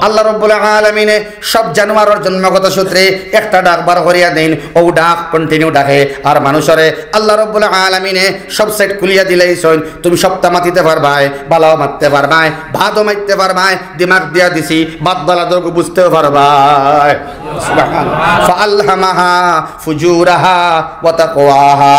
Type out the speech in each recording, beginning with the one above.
আল্লাহ রাব্বুল আলামিনে সব জানোয়ারের জন্মগত সূত্রে একটা ডাক বার করিয়া দেন, ও ডাক কন্টিনিউ ডাকে। আর মানুষরে আল্লাহ রাব্বুল আলামিনে সব সেট খুলিয়া দিলেইছেন, তুমি সপ্তাহ মাতিতে পারবাই, বালাও মারতে পারবাই, ভাতও মারতে পারবাই, দিমাগ দিয়া দিছি, বাদ বালাদর বুঝতেও পারবাই। সুবহানাল্লাহ। ফাআলহামাহা ফুজুরাহা ওয়া তাকওয়াহা।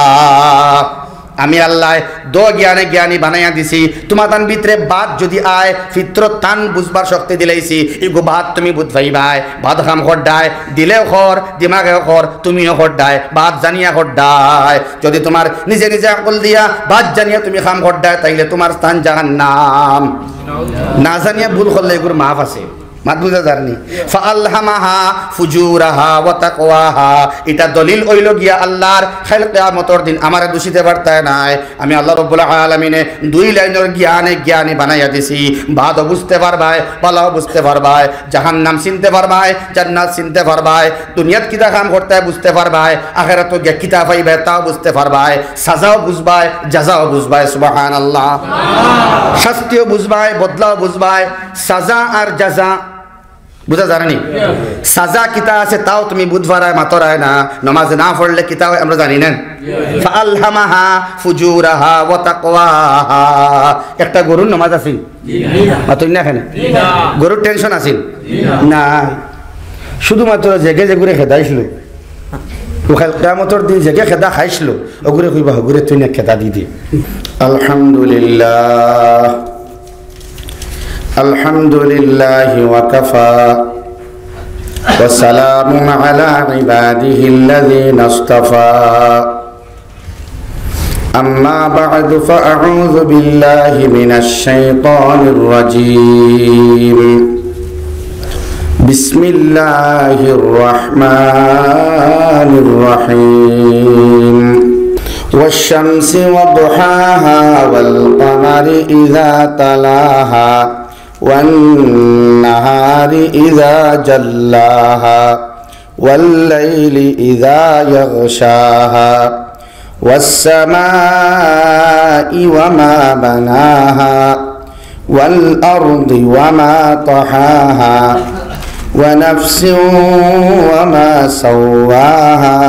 আমি আল্লাহ দো জ্ঞানে জ্ঞানী বানাইয়া দিছি। তোমার তান ভিতরে বাদ যদি আয়, ফিতরত তান বুঝবার শক্তি দিলাইছি, এগো বাদ তুমি বুঝবাইবাই। বাদ খাম খড্ডায় দিলেও খর, দিমাগে খর, তুমিও খড্ডায়, বাদ জানিয়া খড্ডায়। যদি তোমার নিজে নিজে আকল দিয়া বাদ জানিয়া তুমি খাম খড্ডায়, তাইলে তোমার স্থান জাহান্নাম। না জানিয়া ভুল করলে এগুর মাফ আছে। মাদবুজা জানি ফাআলহামাহা ফুজুরাহা ওয়া তাকওয়াহা। এটা দলিল হইল গিয়া আল্লাহর খাইল কিয়ামতের দিন আমারে দোষিতে পারতায় নাই। আমি আল্লাহ রাব্বুল আলামিনে দুই লাইনের জ্ঞানে জ্ঞানী বানাইয়া দিছি। বাদও বুঝতে পারবাই, বালাও বুঝতে পারবাই, জাহান্নাম চিনতে পারবাই, জান্নাত চিনতে পারবাই, দুনিয়াত কিতা কাম করতে বুঝতে পারবাই, আখিরাতে গিয়া কিতা পাইবে তাও বুঝতে পারবাই, সাজাও বুঝবাই, জাযাও বুঝবাই। সুবহানাল্লাহ। শাস্তিও বুঝবাই, বদলাও বুঝবাই। সাজা আর জাযা বুঝা জানি, সাজা কিতা আছে তাও তুমি বুঝবারায় মাতরায় না। নামাজ না পড়লে কিতা হয় আমরা জানি না। ফাআলহামাহা ফুজুরাহা ওয়া তাকওয়াহা। একটা গরুর নামাজ আছে মাতই না, এখানে গরুর টেনশন আছে না, শুধুমাত্র জেগে জেগুরে খেদাইছিল, কিয়ামতের দিন জেগে খেদা খাইছিল, ওগুরে কইবা ওগুরে তুই না খেদা দি দি। আলহামদুলিল্লাহ আলহামদুলিল্লাহি ওয়া কাফা ওয়া সালামুন আলা ইবাদিহিল্লাযীনা ইসতাফা। আম্মা বা'দু ফাআউযু বিল্লাহি মিনাশ শাইতানির রাজীম। বিসমিল্লাহির রাহমানির রাহিম। ওয়াশ-শামসি ওয়া দুহাহা ওয়াল কমারি ইযা তালাহা والنهار إذا جلاها والليل إذا يغشاها والسماء وما بناها والأرض وما طحاها ونفس وما سواها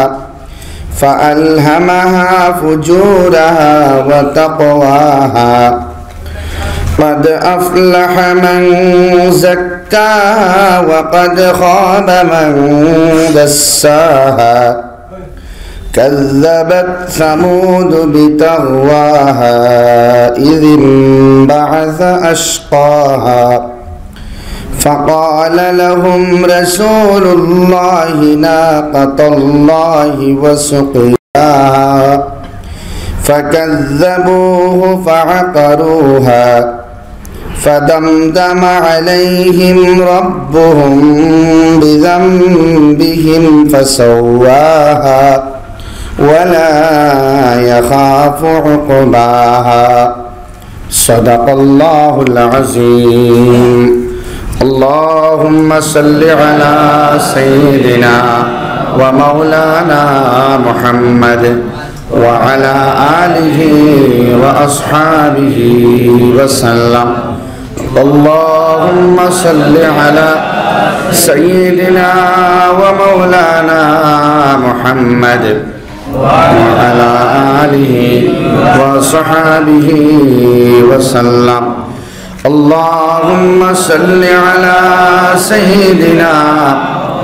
فألهمها فجورها وتقواها قد أفلح من زكاها وقد خاب من دساها كذبت ثمود بتغواها إذ انبعث أشقاها فقال لهم رسول الله ناقة الله وسقياها فكذبوه فعقروها فدمدم عليهم ربهم بذنبهم فسواها ولا يخاف عقباها صدق الله العظيم. اللهم صل على سيدنا ومولانا محمد وعلى آله وأصحابه وسلم. اللهم صل على سيدنا ومولانا محمد وعلى آله وصحابه وسلم. اللهم صل على سيدنا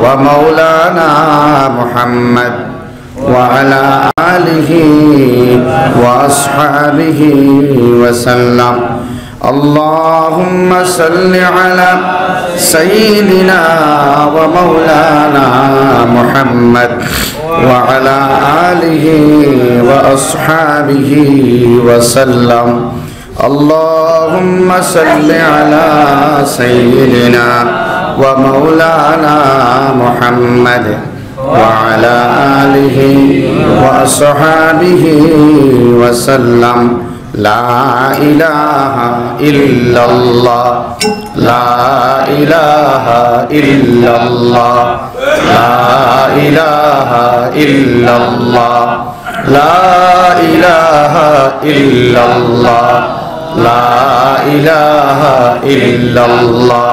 ومولانا محمد وعلى آله وأصحابه وسلم. اللهم صل على سيدنا ومولانا محمد وعلى آله وأصحابه وسلم. اللهم صل على سيدنا ومولانا محمد وعلى آله وأصحابه وسلم. لا إله إلا الله لا إله إلا الله لا إله إلا الله لا إله إلا الله لا إله إلا الله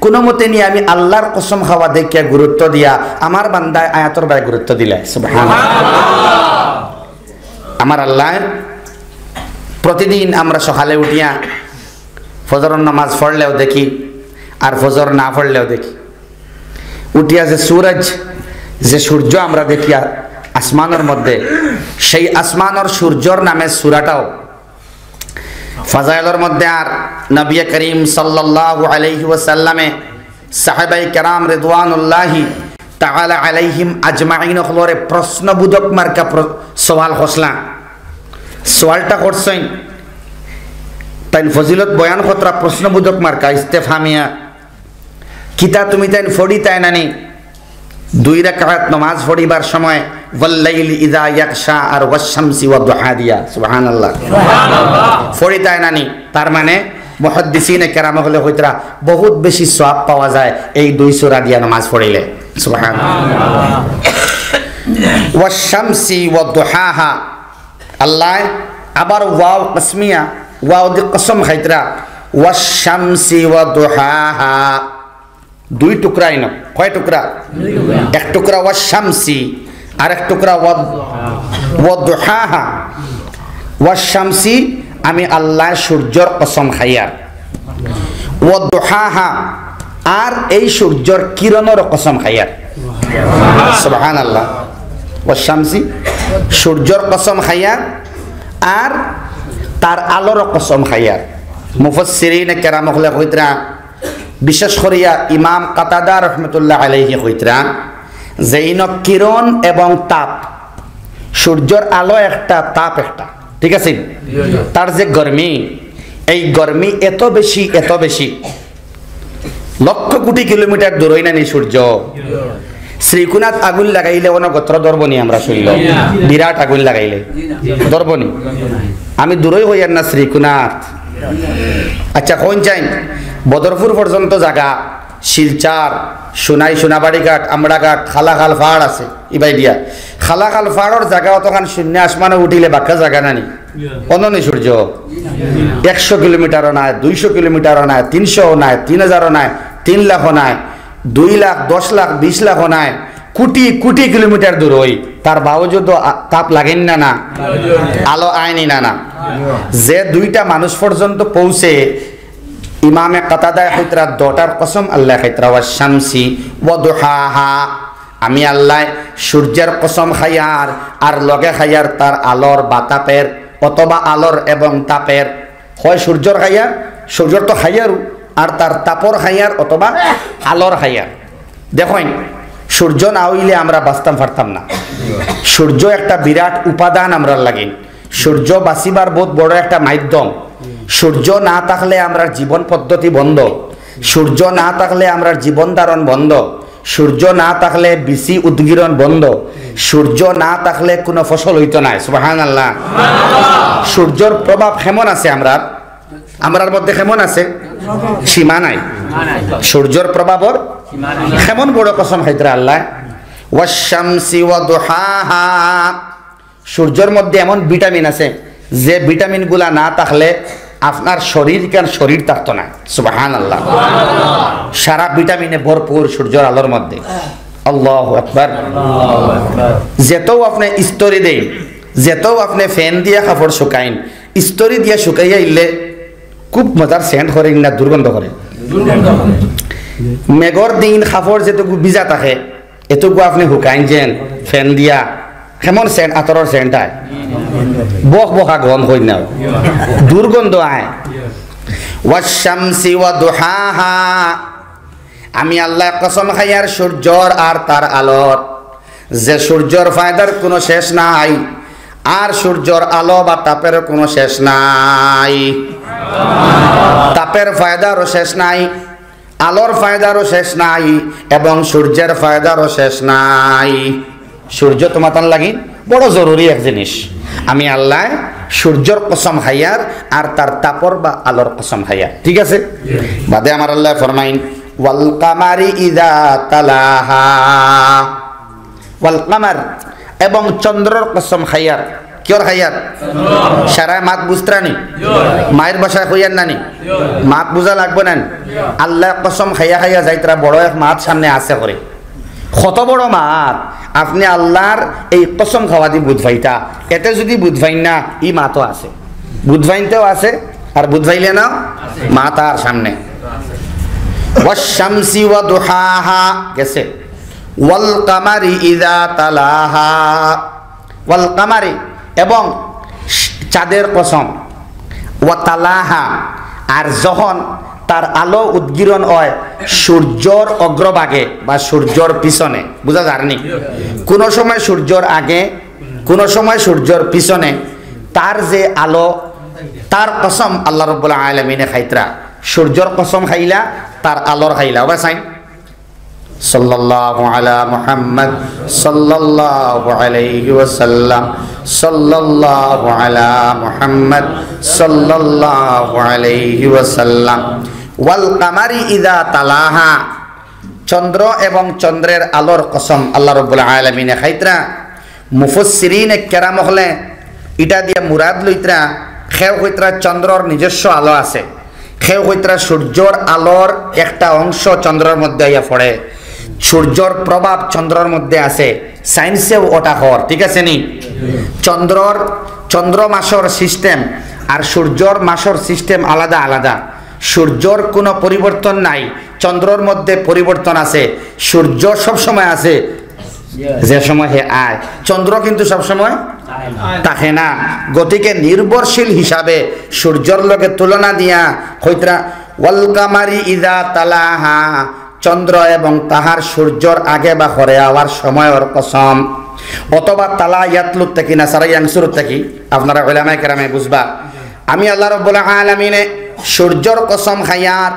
কোনো মতে নিয়ে আমি আল্লাহর কসম খাওয়া দেখিয়া গুরুত্ব দিয়া আমার বান্দায় আয়াতর বাই গুরুত্ব দিলে সুবহানাল্লাহ। আমার আল্লাহ প্রতিদিন আমরা সকালে উঠিয়া ফজরের নামাজ পড়লেও দেখি আর ফজর না পড়লেও দেখি, উঠিয়া যে সূর্য আমরা দেখিয়া আসমানের মধ্যে, সেই আসমানের সূর্যর নামে সূরাটাও ফাজাইলের মধ্যে। আর নবী করিম সাল্লাল্লাহু আলাইহি ওয়াসাল্লামে সাহাবায়ে কেরাম রিদওয়ানুল্লাহি তাআলা আলাইহিম আজমাইন হলরে প্রশ্নবোধক মার্কা সওয়াল হসলা, সওয়ালটা করছেন তাই ফজিলত বয়ান খতরা প্রশ্নবোধক মার্কা ইস্তেফহামিয়া। কিতা তুমি তাই ফড়ি তাই নানি 2 রাকাত নামাজ পড়িবার সময় ওয়াল্লাইলি ইযা ইয়াকশা আর ওয়াশ-শামসি ওয়াদ-দুহা দিয়া সুবহানাল্লাহ ফড়ি তাই নানি। তার মানে মুহাদ্দিসিনে কেরাম হলে হইতরা বহুত বেশি সওয়াব পাওয়া যায় এই 2 সূরা দিয়া নামাজ পড়িলে সুবহানাল্লাহ। ওয়াশ-শামসি ওয়াদ-দুহাহা আল্লাহ আবার ওয়াও কসমিয়া, ওয়াও দি কসম খাইতরা ওয়াশ-শামসি ওয়াদ-দুহাহা 2 টুকরা ইনো, কয় টুকরা? 1 টুকরা ওয়াশ-শামসি আর 1 টুকরা ওয়াদ-দুহাহা। ওয়াশ-শামসি আমি আল্লাহ সূর্যর কসম খাইয়া, ওয়াদ-দুহাহা আর এই সূর্যর কিরণের কসম খাইয়া সুবহানাল্লাহ। ওয়াশ-শামসি সূর্যর কসম খাইয়া আর তার আলোর কসম খাইয়া। মুফাসসিরিনে কেরাম হলে কইতরা, বিশেষ করিয়া ইমাম কাতাদা রহমতুল্লাহ আলাইহি কইতরা যে ইন কিরণ এবং তাপ, সূর্যর আলো একটা তাপ একটা, ঠিক আছে? তার যে গরমি, এই গরমি এত বেশি লক্ষ কোটি কিলোমিটার দূরই না নি সূর্য। শ্রীকুনাথ আগুন লাগাইলে কোনো গোত্র ধরবনি আমরা শৈল, বিরাট আগুন লাগাইলে ধরবনি। আমি দূরই হইয়ার না শ্রীকুনাথ। আচ্ছা কোন চাই বদরপুর পর্যন্ত জায়গা, শিলচার, সোনাবাড়ি ঘাট, আমড়াঘাট, খালাখাল পাহাড় আছে ইবাই দিয়া। খালাখাল পাহাড়ের জায়গা অতখান শূন্য আসমানে উঠিলে বাক্কা জায়গা নানি অননি সূর্য 100 কিলোমিটারও নাই, 200 কিলোমিটারও নাই, 300ও নাই, 3000ও নাই, 3 লাখও নাই, 2 লাখ, 10 লাখ, 20 লাখও নাই, কোটি কিলোমিটার দূর হই। তার বাবজুদ তাপ লাগেন না, আলো আয়নি না। যে 2টা মানুষ পর্যন্ত পৌঁছে ইমামে কাতাদা খাইতরা 2টার কসম আল্লাহ খাইতরা ওয়াশ-শামসি ওয়াদ-দুহাহা আমি আল্লাহ সূর্যের কসম খাইয়ার আর লগে খাইয়ার তার আলোর বা তাপের, অথবা আলোর এবং তাপের, হয় সূর্যর খাইয়ার, সূর্যর তো খাইয়ার আর তার তাপর খাইয়ার অথবা আলোর খাইয়ার। দেখেন সূর্য না হইলে আমরা বাঁচতাম পারতাম না। সূর্য একটা বিরাট উপাদান আমরা লাগেন। সূর্য বাঁচিবার বহুত বড় একটা মাধ্যম। সূর্য না থাকলে আমরা জীবন পদ্ধতি বন্ধ, সূর্য না থাকলে আমরা জীবন ধারণ বন্ধ, সূর্য না থাকলে বিসি উদ্গীরণ বন্ধ, সূর্য না থাকলে কোনো ফসল হইতো না সুবহানাল্লাহ। সূর্যর প্রভাব কেমন আছে আমরার মধ্যে, কেমন আছে? সীমা নাই। সূর্যর প্রভাবর কেমন বড় কসম খাইতরা আল্লাহ। ওয়াশ-শামসি ওয়াদ-দুহাহা সূর্যের মধ্যে এমন ভিটামিন আছে যে ভিটামিন গুলা না থাকলে আপনার শরীর থাকতো না সুবহানাল্লাহ। সারা ভিটামিনে ভরপুর সূর্যের আলোর মধ্যে। আল্লাহু আকবার। যেতেও আপনি ইস্তরি দেন, যেতেও আপনি ফ্যান দিয়ে কাপড় শুকাইন, ইস্তরি দিয়ে শুকাইয়া ইলে খুব মজার সেন্ট করে না দুর্গন্ধ করে। মেঘর দিন কাপড় যেটুকু ভিজা থাকে এটুকু আপনি শুকাইন যেন ফ্যান দিয়া, কেমন সেন্ট, আতরের সেন্ট আয়, বকা গন্ধ হই না, দুর্গন্ধ আয়। ওয়াশ-শামসি ওয়াদ-দুহাহা আমি আল্লাহ কসম খাইয়ার সূর্যর আর তার আলোর, যে সূর্যর ফায়দার কোনো শেষ নাই আর সূর্যর আলো বা তাপের কোনো শেষ নাই। তাপের ফায়দারও শেষ নাই, আলোর ফায়দারও শেষ নাই এবং সূর্যের ফায়দারও শেষ নাই। সূর্য তোমার লাগি বড় জরুরি এক জিনিস। আমি আল্লাহ সূর্যর কসম খাইয়ার আর তার তাপর বা আলোর কসম খাইয়ার, ঠিক আছে? বাদে আমার আল্লাহ ফরমাইন ওয়াল কামারি ইযা তালাহা, ওয়াল কামার এবং চন্দ্রর কসম খাইয়ার। কিয়র খাইয়ার সারায় মাত বুঝত্রানি মায়ের বাসায় কইয়ার নানি মাত বুঝা লাগবে না আল্লাহ কসম খাইয়া খাইয়া যাইতরা বড় এক মাত সামনে আছে করে কত বড় মাত আপনি আল্লাহর এই কসম খাওয়া দি বুঝভাইতা এতে যদি বুঝভাই না ই মাতও আছে বুঝভাইতেও আছে আর বুঝভাইলে না মা তার সামনে ওয়াশ-শামসি ওয়া দুহাহা গেছে ওয়াল কামারি ইযা তালাহা ওয়াল কামারি এবং চাঁদের কসম ওয়া তালাহা আর যখন তার আলো উদ্গীরণ হয় সূর্যর অগ্রভাগে বা সূর্যর পিছনে বুঝা যায়নি কোন সময় সূর্যর আগে কোন সময় সূর্যর পিছনে তার যে আলো তার কসম আল্লাহ রাব্বুল আলামিনে খাইতরা সূর্যর কসম খাইলা তার আলোর খাইলা ওবা সাইন সাল্লাল্লাহু আলা মুহাম্মদ সাল্লাল্লাহু আলাইহি ওয়াসাল্লাম সাল্লাল্লাহু আলা মুহাম্মদ সাল্লাল্লাহু আলাইহি ওয়াসাল্লাম ওয়াল কামারি ইযা তালাহা চন্দ্র এবং চন্দ্রের আলোর কসম আল্লাহ রাব্বুল আলামিনে খাইতরা মুফাসসিরিনে কেরাম হলে এটা দিয়া মুরাদ লইতরা খেও কইতরা চন্দ্রর নিজস্ব আলো আছে খেও কইতরা সূর্যর আলোর একটা অংশ চন্দ্রের মধ্যে আইয়া পড়ে সূর্যর প্রভাব চন্দ্রের মধ্যে আছে সায়েন্সেও ওটা হর ঠিক আছে নি চন্দ্র মাসর সিস্টেম আর সূর্যর মাসর সিস্টেম আলাদা আলাদা সূর্যর কোনো পরিবর্তন নাই চন্দ্রর মধ্যে পরিবর্তন আছে সূর্য সব সময় আছে যে সময় হে আয় চন্দ্র কিন্তু সব সময় থাকে না গতিকে নির্ভরশীল হিসাবে সূর্যর লগে তুলনা দিয়া কইতরা ওয়াল কামারি ইযা তালাহা চন্দ্র এবং তাহার সূর্যর আগে বা পরে আওয়ার সময়ের কসম অথবা তালা ইয়াতলুত থাকি না সারা ইয়াংসুরত থাকি আপনারা উলামায়ে কেরামে বুঝবা আমি আল্লাহ রাব্বুল আলামিনে সূর্যর কসম খাইয়ার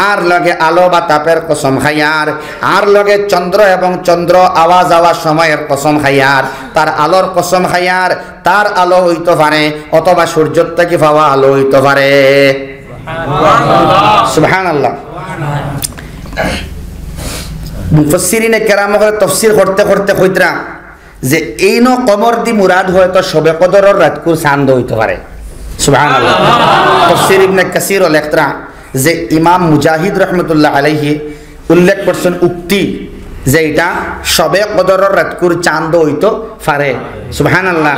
আর লগে আলো বা তাপের কসম খাইয়ার আর লগে চন্দ্র এবং চন্দ্র আওয়াজ আওয়াজ সময়ের কসম খাইয়ার তার আলোর কসম খাইয়ার তার আলো হইতে পারে অথবা সূর্যর থেকে পাওয়া আলো হইতে পারে সুবহানাল্লাহ মুফাসসিরিনে কেরাম করে তাফসীর করতে করতে কইতরা যে এইনো কমর দি মুরাদ হয়তো শবে কদরের রাতকুর চাঁদ হইতে পারে সুবহানাল্লাহ তাফসীর ইবনে কাসীর লেখরা যে ইমাম মুজাহিদ রাহমাতুল্লাহ আলাইহি উল্লেখ করছেন উক্তি যে এটা শবে কদরের রাতকুর চাঁদ হইতো পারে সুবহানাল্লাহ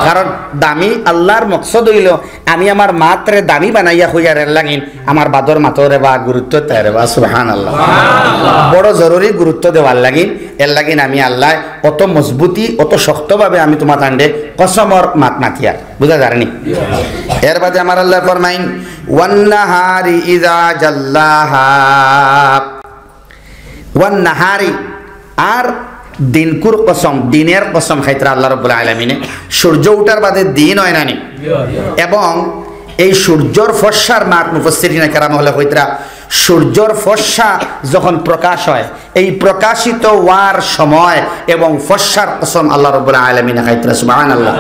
কারণ দামি আল্লাহর মকসদ হইল আমি আমার মাত্রে দামি বানাইয়া হইয়ার লাগিন আমার বাদর মাতরে বা গুরুত্ব তারে বা সুবহানাল্লাহ বড় জরুরি গুরুত্ব দেওয়ার লাগিন এর লাগিন আমি আল্লাহ অত মজবুতি অত শক্তভাবে আমি তোমার কাণ্ডে কসমর মাত মাতিয়ার বুঝা যায়নি এর বাদে আমার আল্লাহ ফরমাইন ওয়ান নাহারি ইযা জাল্লাহা ওয়ান নাহারি আর দিনকুর কসম দিনের কসম খাইতরা আল্লাহ রাব্বুল আলামিনে সূর্য উঠার বাদে দিন হয় নানি এবং এই সূর্যর ফর্সার মাত মুফাসসিরিনে কেরাম হলে কইতরা সূর্যর ফর্সা যখন প্রকাশ হয় এই প্রকাশিত হওয়ার সময় এবং ফর্সার কসম আল্লাহ রাব্বুল আলামিনে খাইতরা সুবহানাল্লাহ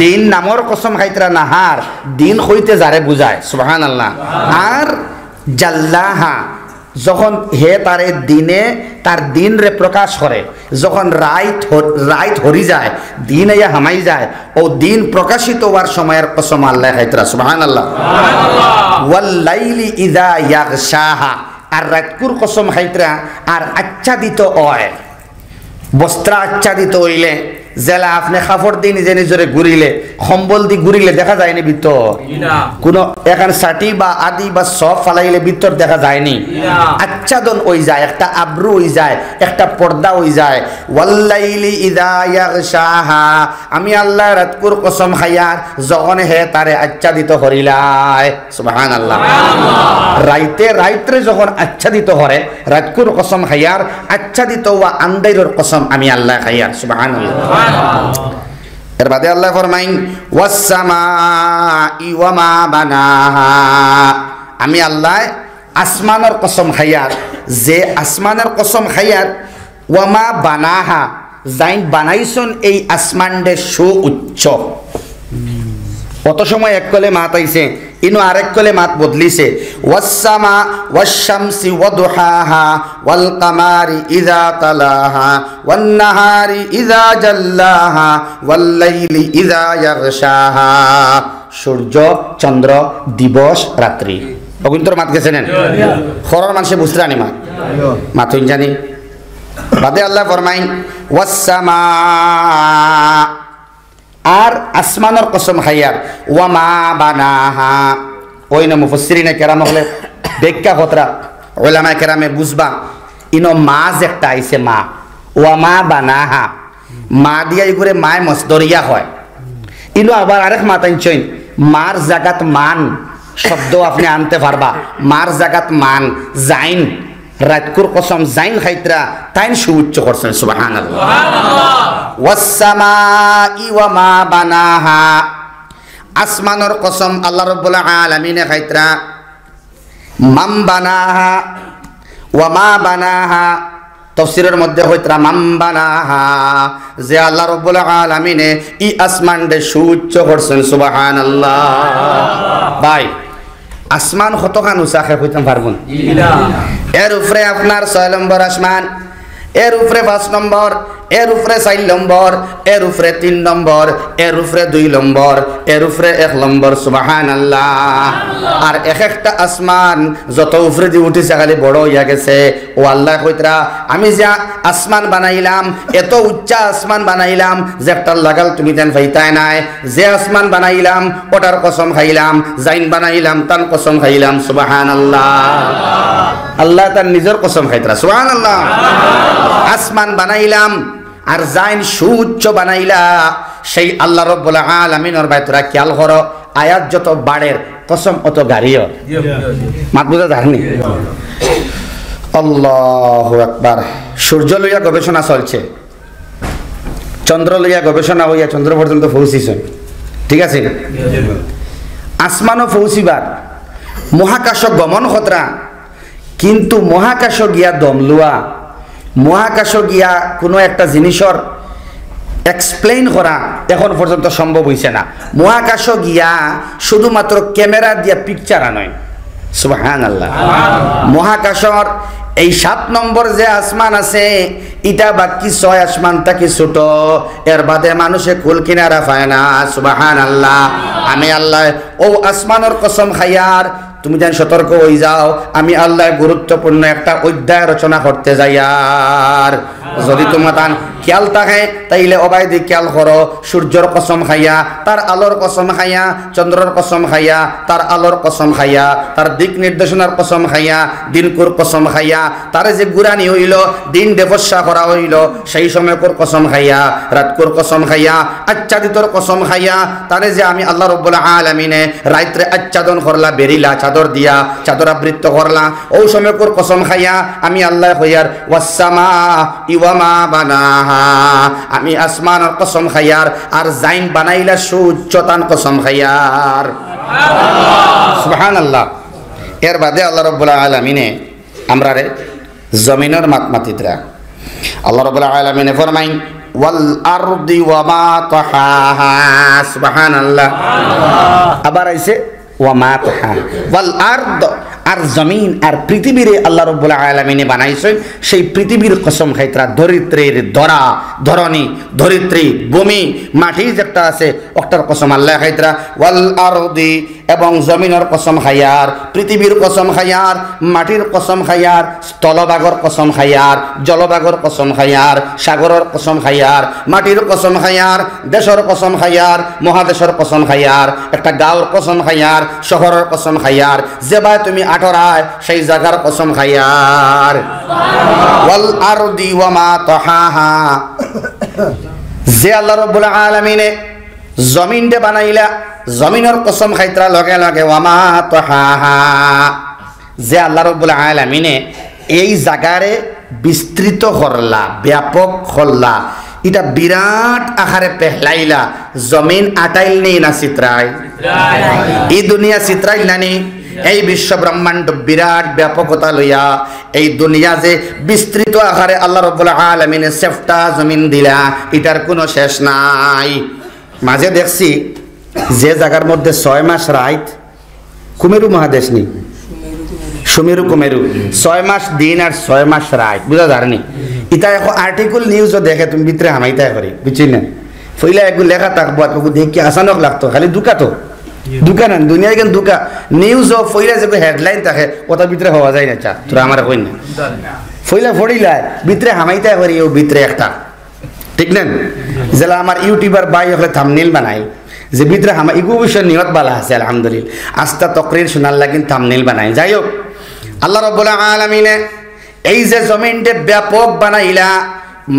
দিন নামর কসম খাইতরা নাহার দিন হইতে যারে বুঝায় সুবহানাল্লাহ আর জাল্লাহা যখন হে তারে দিনে তার দিন রে প্রকাশ করে যখন রাইত হরি যায় দিন ইয়া হামাই যায় ও দিন প্রকাশিত হওয়ার সময়ের কসম আল্লাহ খাইতরা সুবহানাল্লাহ ওয়াল লাইলি ইযা ইয়াগশাহা আর রাতকুর কসম খাইতরা আর আচ্ছাদিত হয় বস্ত্র আচ্ছাদিত হইলে জেলা আপনি কাপড় দিয়ে নিজে নিজরে ঘুরিলে কম্বল দিয়ে ঘুরিলে দেখা যায়নি ভিতর কোনো এখানে সাটি বা আদি বা সব ফালাইলে ভিতর দেখা যায়নি আচ্ছাদন হই যায় একটা আব্রু হই যায় একটা পর্দা হই যায় ওয়াল্লাইলি ইযা ইয়াগশাহা আমি আল্লাহ রাতকুর কসম খাইয়ার যখন হে তারে আচ্ছাদিত করিলাই সুবহানাল্লাহ রাইতে যখন আচ্ছাদিত করে রাতকুর কসম খাইয়ার আচ্ছাদিত ওয়া আন্দাইরের কসম আমি আল্লাহ খাইয়ার সুবহানাল্লাহ এর বাদে আল্লাহ ফরমাইন ওয়াস সামাই ওয়া মা বানাহা আমি আল্লাহ আসমানের কসম খাইয়ার যে আসমানের কসম খাইয়ার ওয়া মা বানাহা যাইন বানাইছন এই আসমানডে সু উচ্চ কত সময় এক কলে মাত আইছে ইনো আরেক কলে মাত বদলিছে ওয়াসসামা ওয়াশ-শামসি ওয়াদুহাহা ওয়াল কামারি ইযা তালাহা ওয়ান নাহারি ইযা জাল্লাহা ওয়াল লাইলি ইযা ইয়াগশাহা। সূর্য, চন্দ্র, দিবস, রাত্রি। অগুন্তর মাত গেছে নেন খরর মানুষে বুঝতে জানি মাত হইন জানি বাদে আল্লাহ ফরমাইন ওয়াসসামা, আর আসমানের কসম খাইয়ার, ওয়ামা বানাহা। ওই না মুফাসসিরিনে কেরাম হলে ব্যাখ্যা কতরা উলামায়ে কেরামে বুঝবা ইনো মাজ একটা আইছে মা, ওয়ামা বানাহা, মা দিয়া ইগুরে মায় মসদরিয়া হয়। ইনো আবার আরেক মাতাইন মার জাগাত মান শব্দ আপনি আনতে পারবা, মার জাগাত মান জাইন, রাতকুর কসম জাইন খাইতরা তাইন সুউচ্চ করছেন সুবহানাল্লাহ। ওয়াসসামাই ওয়ামা বানাহা, আসমানের কসম আল্লাহ রাব্বুল আলামিনে খাইতরা, মাম বানাহা ওয়ামা বানাহা, তাফসীরের মধ্যে হইতরা মাম বানাহা, যে আল্লাহ রাব্বুল আলামিনে ই আসমান দে সুউচ্চ করছেন সুবহানাল্লাহ। ভাই আসমান কতখান উঁচাকে হইতাম পারবন? এর উপরে আপনার 6 নম্বর আসমান, এর উপরে 5 নম্বর, এর উপরে 4 নম্বর, এর উপরে 3 নম্বর, এর উপরে 2 নম্বর, এর উপরে 1 নম্বর সুবহানাল্লাহ। আর এক একটা আসমান যত উপরে দিয়ে উঠেছে খালি বড় হইয়া গেছে। ও আল্লাহ কইতরা আমি যা আসমান বানাইলাম, এত উচ্চা আসমান বানাইলাম যে একটা লাগাল তুমি দেন পাইতাই নাই। যে আসমান বানাইলাম ওটার কসম খাইলাম, জাইন বানাইলাম তার কসম খাইলাম সুবহানাল্লাহ। আল্লাহ তার নিজের কসম খাইতরা সুবহানাল্লাহ। আসমান বানাইলাম আর জাইন সুউচ্চ বানাইলা, সেই আল্লাহ রাব্বুল আলামিনের বাইতরা খেয়াল করো, আয়াত যত বাড়ের কসম অত গাড়িও মাত বুঝা জানি। আল্লাহু আকবার। সূর্য লইয়া গবেষণা চলছে, চন্দ্র লইয়া গবেষণা হইয়া চন্দ্র পর্যন্ত পৌঁছিছে, ঠিক আছে। আসমানও পৌঁছিবার, মহাকাশ গমন খতরা, কিন্তু মহাকাশ গিয়া দম লুয়া, মহাকাশ গিয়া কোনো একটা জিনিসের এক্সপ্লেইন করা এখন পর্যন্ত সম্ভব হইছে না। মহাকাশ গিয়া শুধুমাত্র ক্যামেরা দিয়া পিকচার আনয় সুবহানাল্লাহ। মহাকাশর এই 7 নম্বর যে আসমান আছে, ইটা বাকি 6 আসমানটা কি ছোট, এর বাদে মানুষে কুল কিনারা পায় না সুবহানাল্লাহ। আমি আল্লাহ ও আসমানের কসম খাইয়ার তুমি যেন সতর্ক হয়ে যাও, আমি আল্লাহ গুরুত্বপূর্ণ একটা অধ্যায় রচনা করতে যাই। আর যদি তোমার তান খেয়াল থাকে তাইলে অবায়দি খেয়াল করো, সূর্যর কসম খাইয়া, তার আলোর কসম খাইয়া, চন্দ্রের কসম খাইয়া, তার আলোর কসম খাইয়া, তার দিক নির্দেশনার কসম খাইয়া, দিনকুর কসম খাইয়া, তারে যে গুরানি হইল, দিন দেবস্যা করা হইল, সেই সময়কুর কসম খাইয়া, রাতকুর কসম খাইয়া, আচ্ছাদিতর কসম খাইয়া, তারে যে আমি আল্লাহ রাব্বুল আলামিনে রাত্রে আচ্ছাদন করলা, বেরিলা চাদর দিয়া, চাদর আবৃত্ত করলা, ও সময়কুর কসম খাইয়া আমি আল্লাহ হইয়ার ওয়াসসামা ইওয়ামা বানাহা, আমি আসমানের কসম খাইয়ার, আর জাইন বানাইলা সুউচ্চতান কসম খাইয়ার সুবহানাল্লাহ। এর বাদে আল্লাহ রাব্বুল আলামিনে আমরারে জমিনের মাতমাতিতরা আল্লাহ রাব্বুল আলামিনে ফরমাইন ওয়াল আরদি ওয়ামা তাহাহা সুবহানাল্লাহ। আবার আইছে ওয়ামা তাহা ওয়াল আরদ, আর জমিন আর পৃথিবীরে আল্লাহ রাব্বুল আলামিনে বানাইছেন, সেই পৃথিবীর কসম খাইতরা, ধরিত্রীর ধরা, ধরণী, ধরিত্রী, ভূমি, মাটি যেটা আছে ওটার কসম আল্লাহ খাইতরা। ওয়াল আরদি, এবং জমিনের কসম খাইয়ার, পৃথিবীর কসম খাইয়ার, মাটির কসম খাইয়ার, স্থলভাগর কসম খাইয়ার, জলভাগর কসম খাইয়ার, সাগরের কসম খাইয়ার, মাটির কসম খাইয়ার, দেশের কসম খাইয়ার, মহাদেশের কসম খাইয়ার, একটা গাঁওর কসম খাইয়ার, শহরের কসম খাইয়ার, যেবাই তুমি আঠরায় সেই জায়গার কসম খাইয়ার। ওয়াল আরদি ওয়ামা তাহাহা, যে আল্লাহ রাব্বুল আলামিনে জমিনটা বানাইলা, জমিনের কসম খাইতরা লগে লগে ওয়ামা তাহাহা, যে আল্লাহ রাব্বুল আলামিনে এই জায়গারে বিস্তৃত করলা, ব্যাপক করলা, এটা বিরাট আকারে পেহলাইলা। জমিন আটাইল নেই না চিত্রাই, এই দুনিয়া চিত্রাইল নানি, এই বিশ্ব ব্রহ্মাণ্ড বিরাট ব্যাপকতা লইয়া এই দুনিয়া যে বিস্তৃত আকারে আল্লাহ রাব্বুল আলামিনে সেফটা জমিন দিলা, এটার কোনো শেষ নাই। মাঝে দেখছি যে জায়গার মধ্যে 6 মাস রাত কুমেরু মহাদেশ নি সুমেরু কুমেরু 6 মাস দিন আর 6 মাস রাত বুঝা যায়নি ইটা এখন আর্টিকেল নিউজও দেখে তুমি ভিতরে হামাইতা করে বুঝছি না ফইলা এগুলো লেখা থাকবো আর দেখি আসানক লাগতো খালি দুকা তো দুকা না দুনিয়ায় কেন দুকা নিউজও ফইলা যে হেডলাইন থাকে ওটার ভিতরে হওয়া যায় না চা তোরা আমার কই না ফইলা ফড়িলা ভিতরে হামাইতা করি ও ভিতরে একটা ঠিক না যেলা আমার ইউটিউবার ভাই হলে থাম্বনেল বানাই যে ভিতরে হামা ইগু বিষয় নিয়ত বালা আছে আলহামদুলিল্লাহ আস্তা তকরির শোনার লাগিন থাম্বনেল বানাই যাই হোক আল্লাহ রাব্বুল আলামিনে এই যে জমিনটা ব্যাপক বানাইলা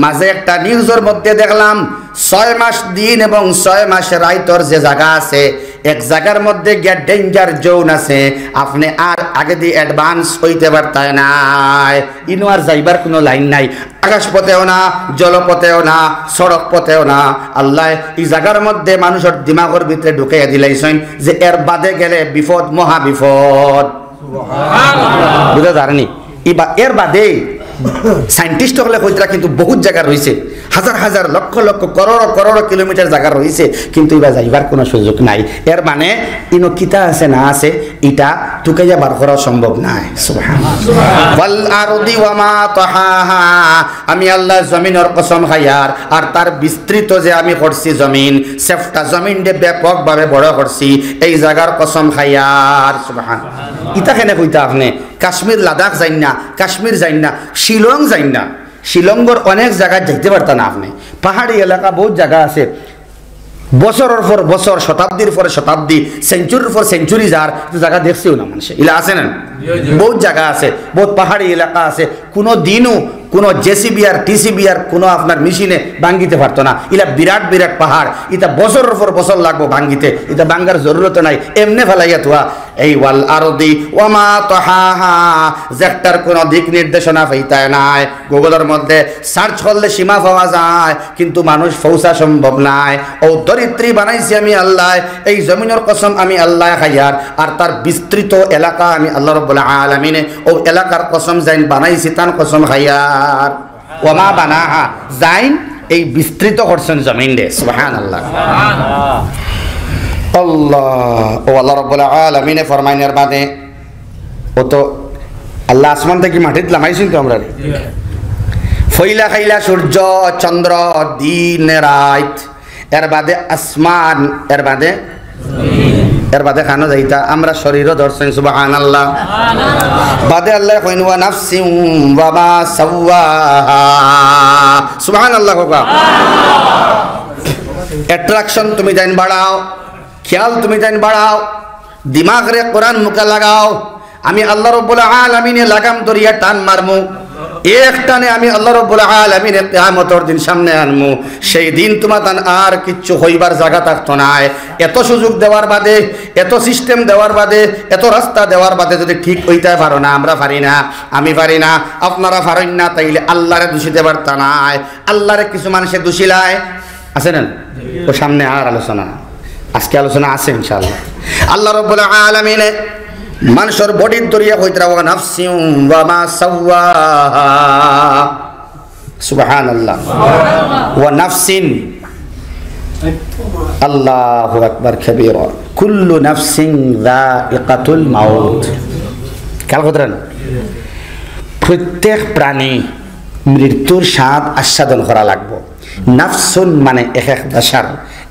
মাঝে একটা নিউজের মধ্যে দেখলাম 6 মাস দিন এবং 6 মাস রাইতর যে জায়গা আছে এক জায়গার মধ্যে গিয়া ডেঞ্জার জোন আছে আপনি আর আগে দিয়ে অ্যাডভান্স হইতে পারতায় নাই ইনো আর যাইবার কোনো লাইন নাই আকাশ পথেও না জলপথেও না সড়ক পথেও না আল্লাহ এই জায়গার মধ্যে মানুষের দিমাগের ভিতরে ঢুকাইয়া দিলাইছেন যে এর বাদে গেলে বিপদ মহা বিপদ সুবহানাল্লাহ বুঝা যায়নি এর বাদে সায়েন্টিস্ট হলে কইতরা কিন্তু বহুত জায়গা রয়েছে হাজার হাজার লক্ষ লক্ষ করোড় কিলোমিটার জায়গা রয়েছে কিন্তু এবার যাইবার কোনো সুযোগ নাই এর মানে ইনো কিতা আছে না আছে এটা টুকাইয়া বার করা সম্ভব নাই সুবহানাল্লাহ ওয়াল আরদি ওয়া মা তাহাহা আমি আল্লাহ জমিনের কসম খাইয়ার আর তার বিস্তৃত যে আমি করছি জমিন সেফটা জমিন দে ব্যাপকভাবে বড় করছি এই জায়গার কসম খাইয়ার সুবহানাল্লাহ ইতা কেনে কইতা আপনি কাশ্মীর লাদাখ যাইন না কাশ্মীর যাইন না শিলং যাইন না শিলংর অনেক জায়গায় যাইতে পারতেন আপনি পাহাড়ি এলাকা বহুত জায়গা আছে বছরের পর বছর শতাব্দীর পরে শতাব্দী সেঞ্চুরির পর সেঞ্চুরি যার জায়গা দেখছেও না মানুষ ইলা আছে না বহুত জায়গা আছে বহুত পাহাড়ি এলাকা আছে কোনো দিনও কোনো জেসিবি আর টিসিবি আর কোনো আপনার মেশিনে ভাঙ্গিতে পারতো না ইলা বিরাট বিরাট পাহাড় এটা বছরের পর বছর লাগবো ভাঙ্গিতে এটা ভাঙ্গার জরুরত নাই এমনি ফেলাইয়া থোয়া এই ওয়াল আরদি ওয়া মা তাহাহা যেটার কোনো দিক নির্দেশনা পাইতায় নাই গুগলের মধ্যে সার্চ করলে সীমা পাওয়া যায় কিন্তু মানুষ পৌঁছা সম্ভব নাই ও দরিদ্রী বানাইছি আমি আল্লাহ এই জমিনের কসম আমি আল্লাহ খাইয়ার আর তার বিস্তৃত এলাকা আমি আল্লাহ রাব্বুল আলামিনে ও এলাকার কসম যাইন বানাইছি তার কসম খাইয়ার ওয়া মা বানাহা যাইন এই বিস্তৃত করছেন জমিন দে সুবহানাল্লাহ আল্লাহ ও আল্লাহ রাব্বুল আলামিনে ফরমাইনের বাদে ও তো আল্লাহ আসমান থেকে মাটিতে নামাইছেন তো আমরা ফইলা খাইলা সূর্য চন্দ্র দিন রাত এর বাদে আসমান এর বাদে খানো যাইতা আমরা শরীরও ধরছেন সুবহানাল্লাহ বাদে আল্লাহ কইন ওয়া নাফসিন ওয়া মা সাওয়াহা সুবহানাল্লাহ কোকা অ্যাট্রাকশন তুমি জান বাড়াও খেয়াল তুমি জান বাড়াও দিমাগ রে কোরআন মুখে লাগাও আমি আল্লাহ রাব্বুল আলামিনে লাগাম দরিয়া টান মারমু এক টানে আমি আল্লাহ রাব্বুল আলামিনে কিয়ামতের দিন সামনে আনমু সেই দিন তোমার আর কিচ্ছু হইবার জায়গা থাকতো না এত সুযোগ দেওয়ার বাদে এত সিস্টেম দেওয়ার বাদে এত রাস্তা দেওয়ার বাদে যদি ঠিক হইতে পারো না আমরা পারি না আমি পারি না আপনারা পারেন না তাইলে আল্লাহরে দোষিতে পারতা না আল্লাহরে কিছু মানুষে দোষিলায় আছে না ও সামনে আর আলোচনা আজকে আলোচনা আছে ইনশাআল্লাহ আল্লাহ রাব্বুল আলামিনে মানুষের বডির দরিয়া কইতরা ওয়া নাফসিন ওয়া মা সাওয়াহা সুবহানাল্লাহ ওয়া নাফসিন আল্লাহু আকবার কবীরা কুল্লু নাফসিন যায়িকাতুল মাউত কাল কইতরা প্রত্যেক প্রাণী মৃত্যুর স্বাদ আস্বাদন করা লাগবে নাফসুন মানে এক এক বাশার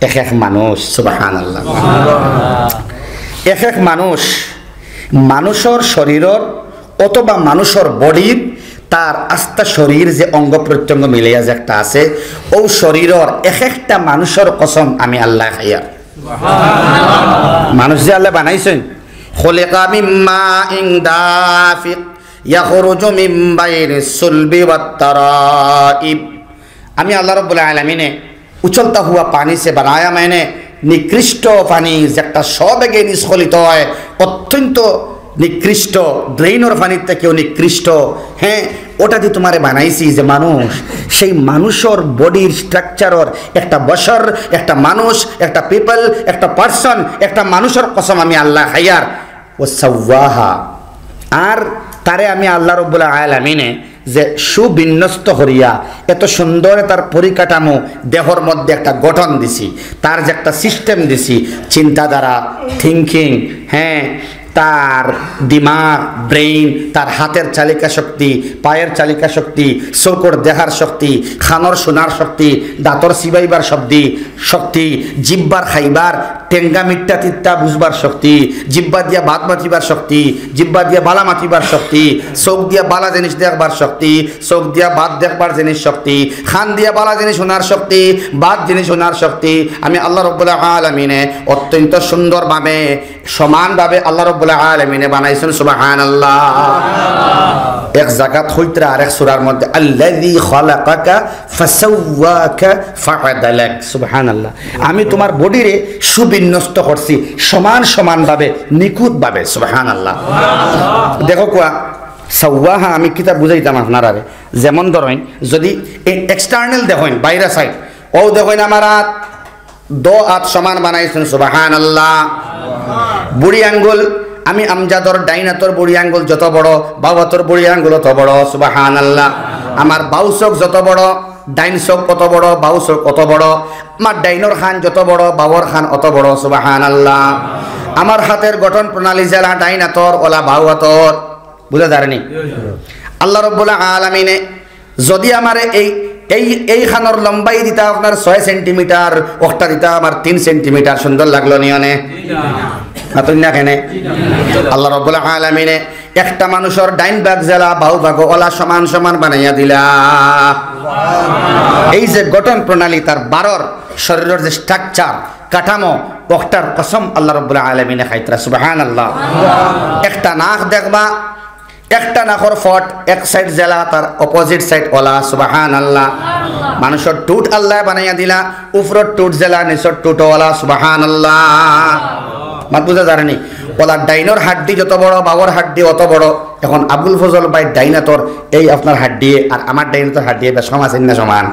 এক এক মানুষ সুবহানাল্লাহ এক এক মানুষের শরীরের অথবা মানুষের বডির তার আস্থা শরীর যে অঙ্গ প্রত্যঙ্গ মিলিয়া যে একটা আছে ও শরীরের এক একটা মানুষের কসম আমি আল্লাহ খাইয়া মানুষ যে আল্লাহ বানাইছেন খলিকা মিন মাইন দাফিক ইয়াখরুজু মিন বাইনিস সুলবি ওয়াত তারাইব আমি আল্লাহ রাব্বুল আলামিনে উছলতা হুয়া পানি সে বানায়া मैंने নিকৃষ্ট পানি যেটা সবেগে নিষ্কলিত হয় অত্যন্ত নিকৃষ্ট ড্রেইনের পানির থেকেও নিকৃষ্ট হ্যাঁ ওটা দিয়ে তোমারে বানাইছি যে মানুষ সেই মানুষের বডির স্ট্রাকচারের একটা বশর একটা মানুষ একটা পিপল একটা পার্সন একটা মানুষের কসম আমি আল্লাহ খাইয়ার ও সাওয়াহা আর তারে আমি আল্লাহ রাব্বুল আলামিনে যে সুবিন্যস্ত করিয়া এত সুন্দর তার পরিকাঠামো দেহর মধ্যে একটা গঠন দিছি তার যে একটা সিস্টেম দিছি চিন্তাধারা থিঙ্কিং হ্যাঁ তার দিমাগ ব্রেইন তার হাতের চালিকা শক্তি পায়ের চালিকা শক্তি চোখর দেহার শক্তি খানর শোনার শক্তি দাঁতর চিবাইবার শক্তি জিব্বার খাইবার টেঙ্গা মিট্টা তিত্তা বুঝবার শক্তি জিব্বা দিয়া ভাত মাতিবার শক্তি জিব্বা দিয়া বালা মাতিবার শক্তি চোখ দিয়া বালা জিনিস দেখবার শক্তি চোখ দিয়া ভাত দেখবার জিনিস শক্তি খান দিয়া বালা জিনিস শোনার শক্তি বাদ জিনিস শোনার শক্তি আমি আল্লাহ রাব্বুল আলামিনে অত্যন্ত সুন্দরভাবে সমানভাবে আল্লাহ রাব্বুল আলামিনে বানাইছেন সুবহানাল্লাহ এক জাকাত হইতরা আরেক সূরার মধ্যে আল্লাযী খালাকাকা ফাসাওয়াকা ফাআদালাক সুবহানাল্লাহ আমি তোমার বডিরে সুবিন্যস্ত করছি সমানভাবে নিখুঁতভাবে সুবহানাল্লাহ দেখো কোয়া সাওয়াহা আমি কিতাব বুঝাইতাম আপনারা যেমন ধরেন যদি এক্সটার্নাল দেখেন বাইরে সাইড ও দেখেন আমার হাত দো হাত সমান বানাইছেন সুবহানাল্লাহ বুড়ি আঙ্গুল আমি আমজাদর ডাইনাতর বুড়ি আঙ্গুল যত বড় বাবাতর বুড়ি আঙ্গুল তত বড় সুবহানাল্লাহ আমার বাউ চোখ যত বড় ডাইন চোখ কত বড় বাউ চোখ কত বড় আমার ডাইনর খান যত বড় বাবর খান অত বড় সুবহানাল্লাহ আমার হাতের গঠন প্রণালী জেলা ডাইনাতর ওলা বাউ হাতর বুঝা যায়নি আল্লাহ রাব্বুল আলামিনে যদি আমারে এই খানর লম্বাই দিতা আপনার 6 সেন্টিমিটার ওটা দিতা আমার 3 সেন্টিমিটার সুন্দর লাগলো নিয়নে না কেনে আল্লাহ রাব্বুল আলামিনে একটা মানুষের ডাইন ভাগ জেলা বাহু ভাগ ওলা সমান বানাইয়া দিলা এই যে গঠন প্রণালী তার বারর শরীরের যে স্ট্রাকচার কাঠামো ওটার কসম আল্লাহ রাব্বুল আলামিনে খাইতরা সুবহানাল্লাহ একটা নাক দেখবা একটা নাকর ফট এক সাইড জেলা তার অপোজিট সাইড ওলা সুবহানাল্লাহ মানুষের টুট আল্লাহ বানাইয়া দিলা উপরের টুট জেলা নিচের টুট ওলা সুবহানাল্লাহ মাত বুঝা জানেনি ওলা ডাইনর হাড্ডি যত বড় বাবর হাড্ডি অত বড় এখন আবুল ফজল ভাই ডাইনাতর এই আপনার হাড্ডি আর আমার ডাইনাতর হাড্ডি বেশ সম আছে না সমান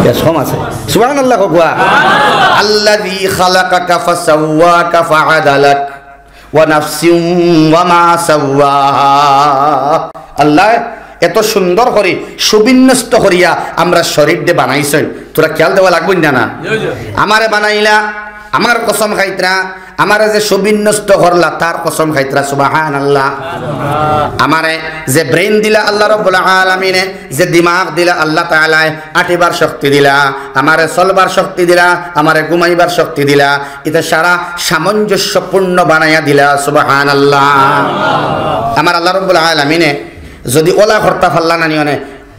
বেশ সম আছে সুবহানাল্লাহ কোয়া আল্লাযী খালাকাকা ফাসাওয়াকা ফাআদালাক ওয়া নাফসিন ওয়া মা সাওয়াহা আল্লাহ এত সুন্দর করে সুবিন্যস্ত করিয়া আমরা শরীর দিয়ে বানাইছেন তোরা খেয়াল দেওয়া লাগবে না আমারে বানাইলা আমার কসম খাইতরা আমারে যে সুবিন্যস্ত করলা তার কসম খাইতরা সুবহানাল্লাহ আমারে যে ব্রেন দিলা আল্লাহ রাব্বুল আলামিনে যে দিমাগ দিলা আল্লাহ তাআলা আটিবার শক্তি দিলা আমারে চলবার শক্তি দিলা আমারে ঘুমাইবার শক্তি দিলা এটা সারা সামঞ্জস্যপূর্ণ বানাইয়া দিলা সুবহানাল্লাহ আমার আল্লাহ রাব্বুল আলামিনে যদি ওলা করতা ফাল্লা না নিয়নে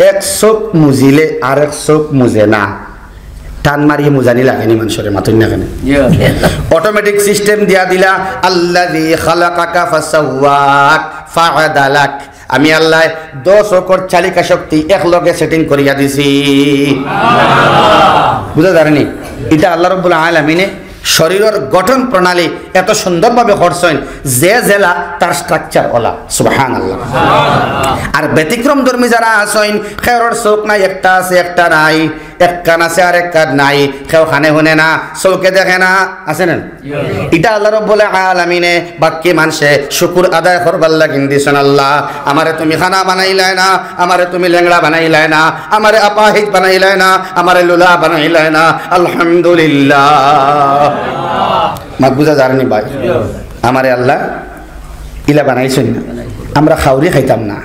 এক চোখ মুজিলে আর এক চোখ মুজে না টান মারিয়ে মুজানি লাগেনি মানুষের মাথুন না কেন অটোমেটিক সিস্টেম দিয়া দিলা আল্লাযী খালাকাকা ফাসাওয়াক ফাআদালাক আমি আল্লাহ 10 অকর চালিকা শক্তি একলগে সেটিং করিয়া দিছি বুঝা যায়নি এটা আল্লাহ রাব্বুল আলামিনে শরীরের গঠন প্রণালী এত সুন্দরভাবে করছেন যে জেলা তার স্ট্রাকচার ওলা সুবহানাল্লাহ আর ব্যতিক্রম ধর্মী যারা আছেন খেরর চোখ নাই একটা আছে একটা নাই এক কান আছে আর এক কান নাই কেউ খানে শুনে না চৌকে দেখে না আছে না এটা আল্লাহ রাব্বুল আলামিনে বাক্যে মানুষে শুকর আদায় করবার লাগিন দিছেন আল্লাহ আমারে তুমি খানা বানাইলাই না আমারে তুমি লেংড়া বানাইলাই না আমারে আপাহিত বানাইলাই না আমারে লুলা বানাইলাই না আলহামদুলিল্লাহ বুঝা জানি ভাই আমারে আল্লাহ ইলা বানাইছেন না আমরা খাউরি খাইতাম না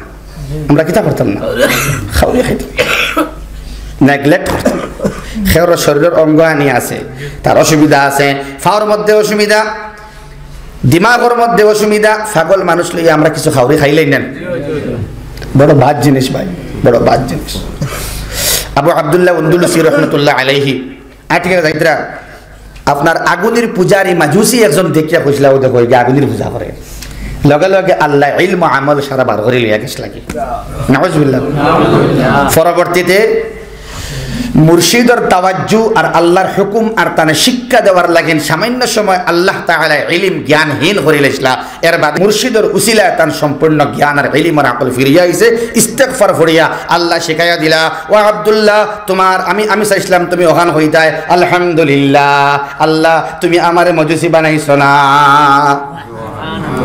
আমরা কিতা করতাম না খাউরি খাইতাম নেগলেক্ট করতাম খের শরীরের অঙ্গ আনি আছে তার অসুবিধা আছে ফাওয়ার মধ্যে অসুবিধা দিমাগের মধ্যে অসুবিধা ছাগল মানুষ লইয়া আমরা কিছু খাউরি খাইলেই নেন বড় বাদ জিনিস ভাই বড় বাদ জিনিস আবু আব্দুল্লাহ উন্দুলুসি রহমতুল্লাহ আলাইহি আটকে যাইতরা আপনার আগুনের পূজারি মাজুসি একজন দেখিয়া কইছিল ও দেখো আগুনের পূজা করে লগে লগে আল্লাহ ইলম আমল সারা বার করে লিয়া গেছ লাগি নাউজুবিল্লাহ পরবর্তীতে মুর্শিদর তাওয়াজ্জু আর আল্লাহর হুকুম আর তানে শিক্ষা দেওয়ার লাগেন সামান্য সময় আল্লাহ তাআলা ইলম জ্ঞানহীন করে লাইছলা এর বাদ মুর্শিদর উসিলায় তান সম্পূর্ণ জ্ঞান আর ইলম আর আকল ফিরিয়া আইছে ইস্তিগফার ফরিয়া আল্লাহ শিখাইয়া দিলা ও আব্দুল্লাহ তোমার আমি চাইছিলাম তুমি ওখান হইতায় আলহামদুলিল্লাহ আল্লাহ তুমি আমারে মজুসি বানাইছো না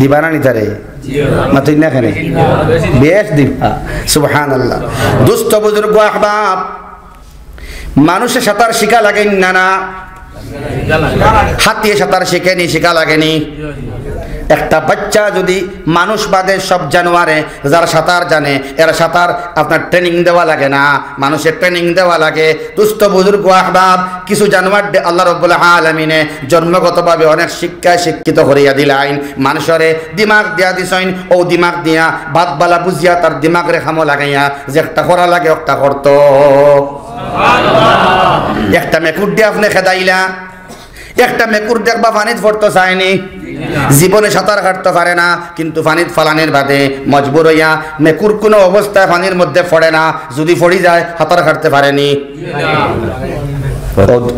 দিবা না নিতারে মাতুই না কেন বেশ দিবা সুবহানাল্লাহ। দুস্থ বুজুর্গ আহবাব, মানুষে সাঁতার শিখা লাগেন না না? হাত দিয়ে সাঁতার শিখেনি, শিখা লাগেনি? একটা বাচ্চা যদি মানুষ বাদে সব জানোয়ারে যারা সাঁতার জানে, এরা সাঁতার আপনার ট্রেনিং দেওয়া লাগে না, মানুষের ট্রেনিং দেওয়া লাগে। দুস্থ বুজুর্গ আহবাব, কিছু জানোয়ার আল্লাহ রাব্বুল আলামিনে জন্মগতভাবে অনেক শিক্ষায় শিক্ষিত করিয়া দিলাইন, মানুষরে দিমাগ দিয়া দিছইন। ও দিমাগ দিয়া ভাত বালা বুঝিয়া তার দিমাগ রেখামো লাগাইয়া যে একটা করা লাগে একটা করতো। একটা মেকুর দিয়ে আপনি খেদাইলা, একটা মেকুর দেখবা পানিত পড়তে চায়নি, জীবনে সাঁতার কাটতে পারে না, কিন্তু পানিত ফালানের বাদে মজবুর হইয়া মেকুর কোনো অবস্থায় পানির মধ্যে পড়ে না, যদি পড়ি যায় সাঁতার কাটতে পারেনি।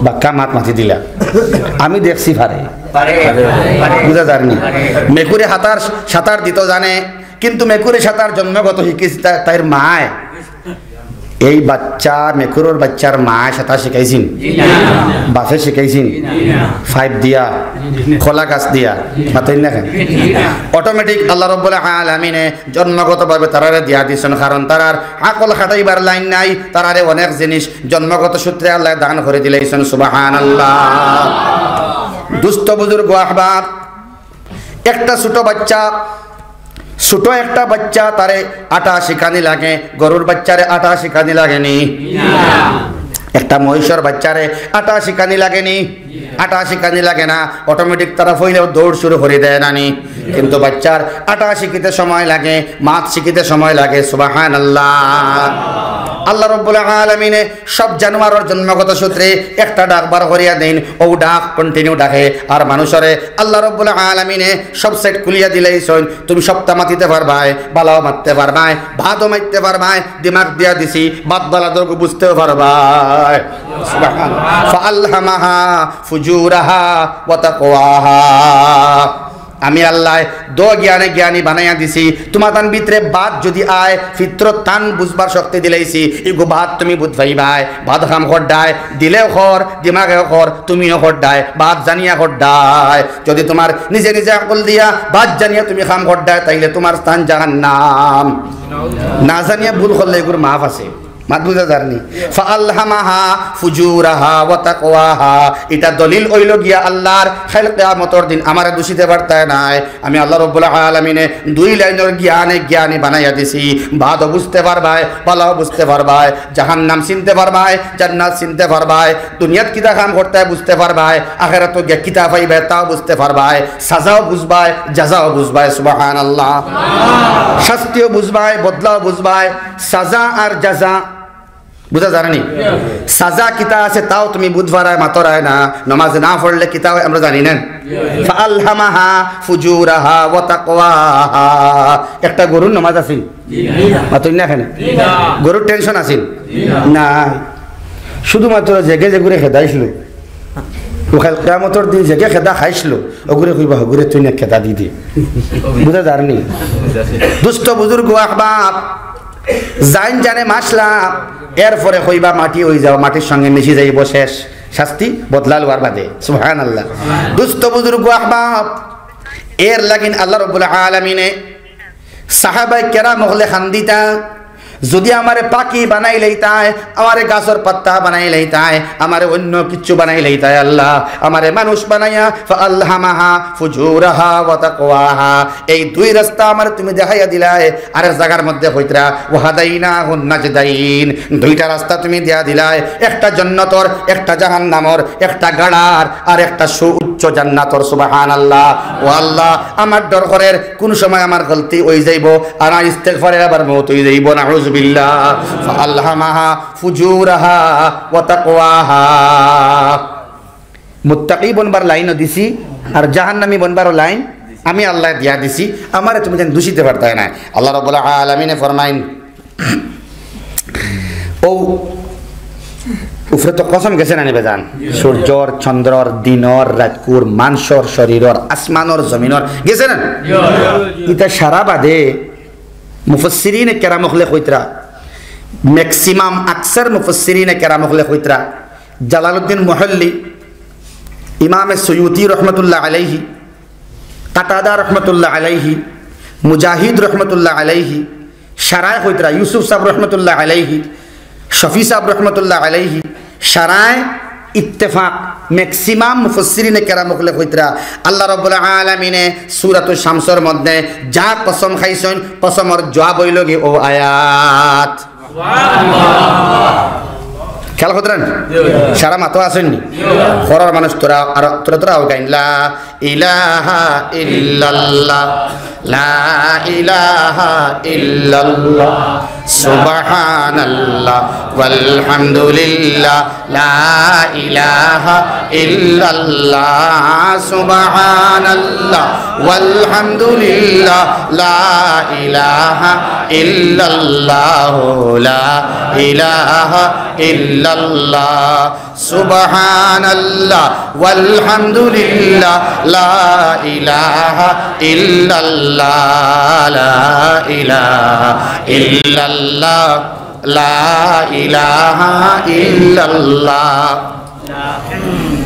বাক্কা মাত মাতি দিলা, আমি দেখছি পারে, বুঝা যায়নি। মেকুরে সাঁতার দিত জানে, কিন্তু মেকুরে সাঁতার জন্মগত শিখেছি তার মায়। এই বাচ্চা মেকুরের বাচ্চার মা সাঁতার শিখাইছেন? বাপে শিখাইছেন? 5 দিয়া খোলা গাছ দিয়া মাতেন না? অটোমেটিক আল্লাহ রাব্বুল আলামিনে জন্মগতভাবে তারারে দিয়া দিছেন, কারণ তারার আকল খাটাইবার লাইন নাই, তারারে অনেক জিনিস জন্মগত সূত্রে আল্লাহ দান করে দিলেছেন। সুবহানাল্লাহ। দুস্থ বুজুর্গ আহবাব, একটা ছোট একটা বাচ্চা তারে আটা শিখানি লাগে, গরুর বাচ্চারে আটা শিখানি লাগেনি? একটা মহিষের বাচ্চারে আটা শিখানি লাগেনি? আটা শিখানি লাগে না, অটোমেটিক তারা ফইলেও দৌড় শুরু করে দেয় নানি। কিন্তু বাচ্চার আটা শিখিতে সময় লাগে, মাছ শিখিতে সময় লাগে। সুবহানাল্লাহ। আল্লাহ রাব্বুল আলামিনে সব জানোয়ারের জন্মগত সূত্রে একটা ডাক বার করিয়া দেন, ও ডাক কন্টিনিউ ডাকে। আর মানুষরে আল্লাহ রাব্বুল আলামিনে সব সেট খুলিয়া দিলেইছেন, তুমি সপ্তাহ মাতিতে পারবাই, বালাও মারতে পারবাই, ভাতও মারতে পারবাই, দিমাগ দিয়া দিছি, বাদ বালা দর্গ বুঝতেও পারবাই। সুবহানাল্লাহ। ফাআলহামাহা ফুজুরাহা ওয়া তাকওয়াহা। আমি আল্লাহ জ্ঞানী বানাইয়া দিছি, তোমার তান ভিতরে বাদ যদি আয়, ফিতরত তান বুঝবার শক্তি দিলেইছি, এগো বাদ তুমি বুঝবাই। বাদ খাম খড্ডায় দিলেও খর, দিমাগেও খর, তুমিও খড্ডায়, বাদ জানিয়া খড্ডায়। যদি তোমার নিজে নিজে আকল দিয়া বাদ জানিয়া তুমি খাম খড্ডায়, তাইলে তোমার স্থান জাহান্নাম। না জানিয়া ভুল করলে এগুলো মাফ আছে। মাত বুঝা যারনি? ফাআলহামাহা ফুজুরাহা ওয়া তাকওয়াহা। এটা দলিল হইল গিয়া আল্লাহর খাইল কিয়ামতের দিন আমারে দোষিতে পারতায় নাই। আমি আল্লাহ রাব্বুল আলামিনে 2 লাইনের জ্ঞানী বানাইয়া দিছি। বাদ বুঝতে পারবাই, ভালো বুঝতে পারবাই, জাহান্নাম চিনতে পারবাই, জান্নাত চিনতে পারবাই, দুনিয়াত কিতা কাম করতে বুঝতে পারবাই, আখিরাতে গিয়া কিতা পাইবে তাও বুঝতে পারবাই, সাজাও বুঝবাই, জাযাও বুঝবাই। সুবহানাল্লাহ। শাস্তিও বুঝবাই, বদলাও বুঝবাই। সাজা আর জাযা বুঝা জানি? সাজা কিতা আছে তাও তুমি বুঝবারায় মাতরায় না, নামাজ না পড়লে কিতা হয় আমরা জানি না। ফাআলহামাহা ফুজুরাহা ওয়া তাকওয়াহা। একটা গরুর নামাজ আছে মাতই না? কেন গরুর টেনশন আছে না? শুধুমাত্র জেগে জেগুরে খেদাইছিল, ওখানে কিয়ামতের দিন জেগে খেদা খাইছিল, ওগুরে কইবা ওগুরে তুই না খেদা দি দি। বুঝা জানি? দুষ্ট বুজুর্গ আহবাব, জানে মাসলা, এরপরে কইবা মাটি হয়ে যাও, মাটির সঙ্গে মিশে যাইব, শেষ শাস্তি বদলা লওয়ার বাদে। সুবহানাল্লাহ। দুস্থ বুজুর্গ আহবাব, এর লাগিন আল্লাহ রাব্বুল আলামিনে সাহাবায়ে কেরাম হলে খান্দিতা, যদি আমারে পাখি বানাই লইতায়, আমারে গাছের পাতা বানাই লইতায়, আমারে অন্য কিছু বানাই লইতায়, আল্লাহ আমারে মানুষ বানাইয়া ফাআলহামাহা ফুজুরাহা ওয়া তাকওয়াহা। এই 2 রাস্তা আমারে তুমি দেখাইয়া দিলায়, আরেক জায়গার মধ্যে কইতরা ওয়াহাদাইনাহুন নাজদাইন। 2টা রাস্তা তুমি দিয়া দিলায়, একটা জান্নাতর, একটা জাহান্নামর, একটা গাড়ার আর একটা সুউচ্চ জান্নাতর। সুবহানাল্লাহ। ও আল্লাহ, আমার ডর করের কোন সময় আমার গলতি হই যাইব, আর ইস্তেগফারের আবার মওত হই যাইব না। বিল্লাহ। ফাআলহামাহা ফুজুরাহা ওয়া তাকওয়াহা। মুত্তাকি বনবার লাইনও দিছি, আর জাহান্নামী বনবারও লাইন আমি আল্লাহ দিয়া দিছি, আমারে তুমি যেন দূষিতে পারতাই না। আল্লাহ রাব্বুল আলামিনে ফরমাইন, ও উফরে তো কসম গেছে না নিবে জান, সূর্যর, চন্দ্রর, দিনর, রাতকুর, মানসর, শরীরর, আসমানর, জমিনর গেছে না? এটা সারা বাদে মুফাসসিরিনে কেরাম হলে কইতরা, ম্যাক্সিমাম আকসার মুফাসসিরিনে কেরাম হলে কইতরা, জালালউদ্দিন মুহাল্লি, ইমামে সুয়ুতি রহমতুল্লাহ আলাইহি, কাতাদা রহমতুল্লাহ আলাইহি, মুজাহিদ রহমতুল্লাহ আলাইহি, সারায় হইতরা ইউসুফ সাহেব রহমতুল্লাহ আলাইহি, শফি সাহেব রহমতুল্লাহ আলাইহি, সারায় ইত্তেফাক ম্যাক্সিমাম মুফাসসিরিনে কেরাম হলে হইতরা আল্লাহ রাব্বুল আলামিনে সূরাতুশ শামসের মধ্যে যা কসম খাইছেন কসমর জবাব হইল কি ও আয়াত। সুবহানাল্লাহ। খেয়াল করতেন সারা মাতো আসেননি খরার মানুষ তোরা আর তোরা গাইন লা ইলাহা ইল্লাল্লাহ লা ইলাহা ইল্লাল্লাহ সুবহানাল্লাহ ওয়ালহামদুলিল্লাহ লা ইলাহা ইল্লাল্লাহ সুবহানাল্লাহ ওয়ালহামদুলিল্লাহ লা ইলাহা ইল্লাল্লাহ লা ইলাহা ইল্লাল্লাহ সুবহানাল্লাহ ওয়ালহামদুলিল্লাহ লা ইলাহা ইল্লাল্লাহ লা ইলাহা ইল্লাল্লাহ লা ইলাহা ইল্লাল্লাহ।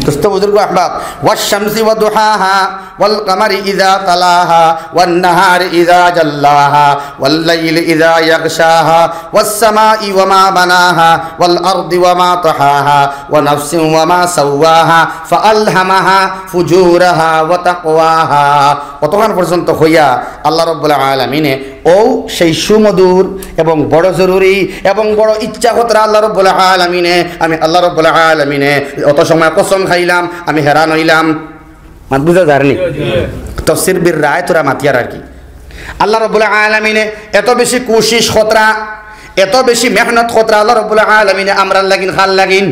दोस्तों बुजुर्ग अहबाब वश्शम्सि वदुहाहा वल्कमरि इज़ा तलाहा वन्नहारि इज़ा जल्लाहा वल्लैलि इज़ा यग़शाहा वस्समाइ वमा बनाहा वल्अर्दि वमा तहाहा वनफ्सिन वमा सव्वाहा फअल्हमाहा फुजूरहा वतक़वाहा। কতক্ষণ পর্যন্ত হইয়া আল্লাহ রাব্বুল আলামিনে ও সেই সুমধুর এবং বড় জরুরি এবং বড় ইচ্ছা কতরা আল্লাহ রাব্বুল আলামিনে আমি আল্লাহ রাব্বুল আলামিনে অত সময় কসম খাইলাম আমি হেরান হইলাম মাত বুঝা যায়নি তাফসীর বির রায় তোরা মাতিয়ার আর কি আল্লাহ রাব্বুল আলামিনে এত বেশি কোশিশ খতরা এত বেশি মেহনত খতরা আল্লাহ রাব্বুল আলামিনে আমরার লাগিন খাল লাগিন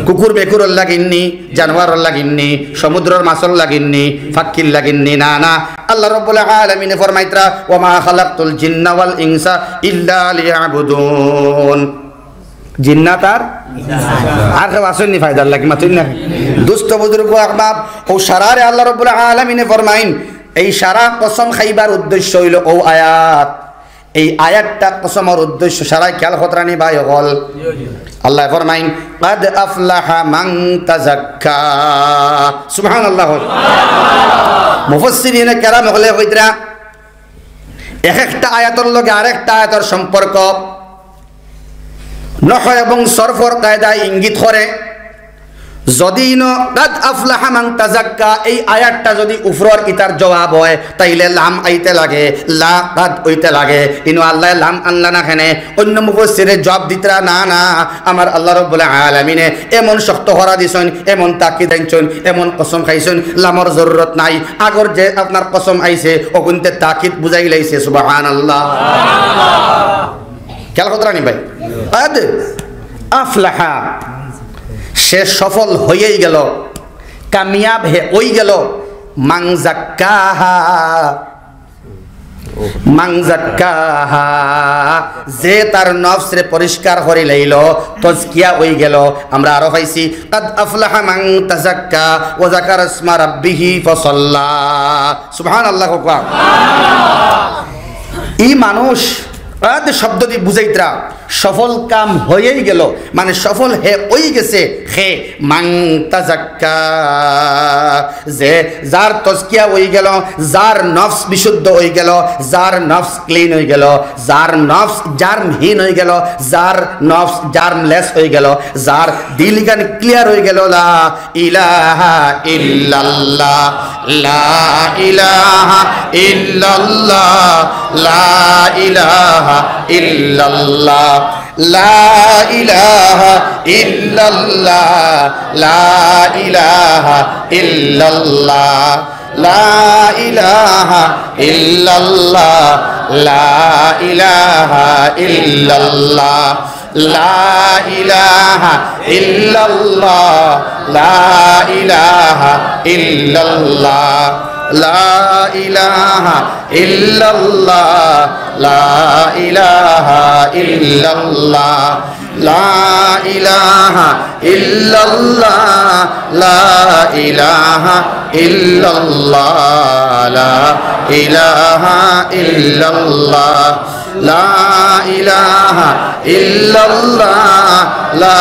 কুকুর বেকুরর লাগিননি জানোয়ারর লাগিননি সমুদ্রের মাছর লাগিননি ফাক্কির লাগিননি না না আল্লাহ রাব্বুল আলামিনে ফরমাইতরা ওয়া মা খালাকতুল জিন্না ওয়াল ইনসা ইল্লা লিয়াবুদুন জিন্নাত আর কেউ আসেননি ফায়দার লাগি মাতুন না দুষ্ট বুজুর্গ আহবাব ও সারারে আল্লাহ রাব্বুল আলামিনে ফরমাইন এই সারা কসম খাইবার উদ্দেশ্য হইল ও আয়াত এই আয়াতটা কসমের উদ্দেশ্য সারাই খেয়াল খতরানি ভাই হল আল্লাহ ফরমাইন কাদ আফলাহা মান তাযাক্কা সুবহানাল্লাহ। মুফাসসিরিনে কেরাম হলে কইতরা এক একটা আয়াতের লগে আরেকটা আয়াতের সম্পর্ক নহয় এবং সরফর কায়দায় ইঙ্গিত করে যদি কাদ আফলাহা মান তাযাক্কা এই আয়াতটা যদি উফরর ইতার জবাব হয় তাইলে লাম আইতে লাগে লা কাদ হইতে লাগে ইনো আল্লাহ লাম আনলা না খানে অন্য মুফাসসিরে জবাব দিতরা না না আমার আল্লাহ রাব্বুল আলামিনে এমন শক্ত হরা দিছেন এমন তাকিদ আনছেন এমন কসম খাইছেন লামর জরুরত নাই আগর যে আপনার কসম আইছে ওগুনতে তাকিদ বুঝাই লাইছে সুবহানাল্লাহ খেয়াল কতরা নি ভাই কাদ আফলাহা সে সফল হয়েই গেল কামিয়াব হয়ে গেল মান যাক্কাহা যে তার নফসরে পরিষ্কার করে লইল তাজকিয়া হয়ে গেল। আমরা আরো পাইছি কাদ আফলাহা মান তাযাক্কা ওয়া যাকারা ইসমা রাব্বিহি ফাসাল্লা সুবহানাল্লাহ। এই মানুষ আদ শব্দ দিয়ে বুঝাইতরা সফল কাম হয়েই গেল মানে সফল হে ওই গেছে হে মান তাযাক্কা যে যার তাজকিয়া হয়ে গেল যার নফস বিশুদ্ধ হয়ে গেল যার নফস ক্লিন হয়ে গেল যার নফস জার্মহীন হয়ে গেল যার নফস জার্মলেস হয়ে গেল যার দিল গান ক্লিয়ার হয়ে গেল লা ইলাহা ইল্লাল্লাহ লা ইলাহা ইল্লাল্লাহ লা ইলাহা ইল্লাল্লাহ লা ইলাহা ইল্লাল্লাহ লা ইলাহা ইল্লাল্লাহ লা ইলাহা ইল্লাল্লাহ লা ইলাহা ইল্লাল্লাহ লা ইলাহা ইল্লাল্লাহ লা ইলাহা ইল্লাল্লাহ লা ইলাহা ইল্লাল্লাহ লা ইলাহা ইল্লাল্লাহ লা ইলাহা ইল্লাল্লাহ লা ইলাহা ইল্লাল্লাহ লা ইলাহা ইল্লাল্লাহ লা ইলাহা ইল্লাল্লাহ লা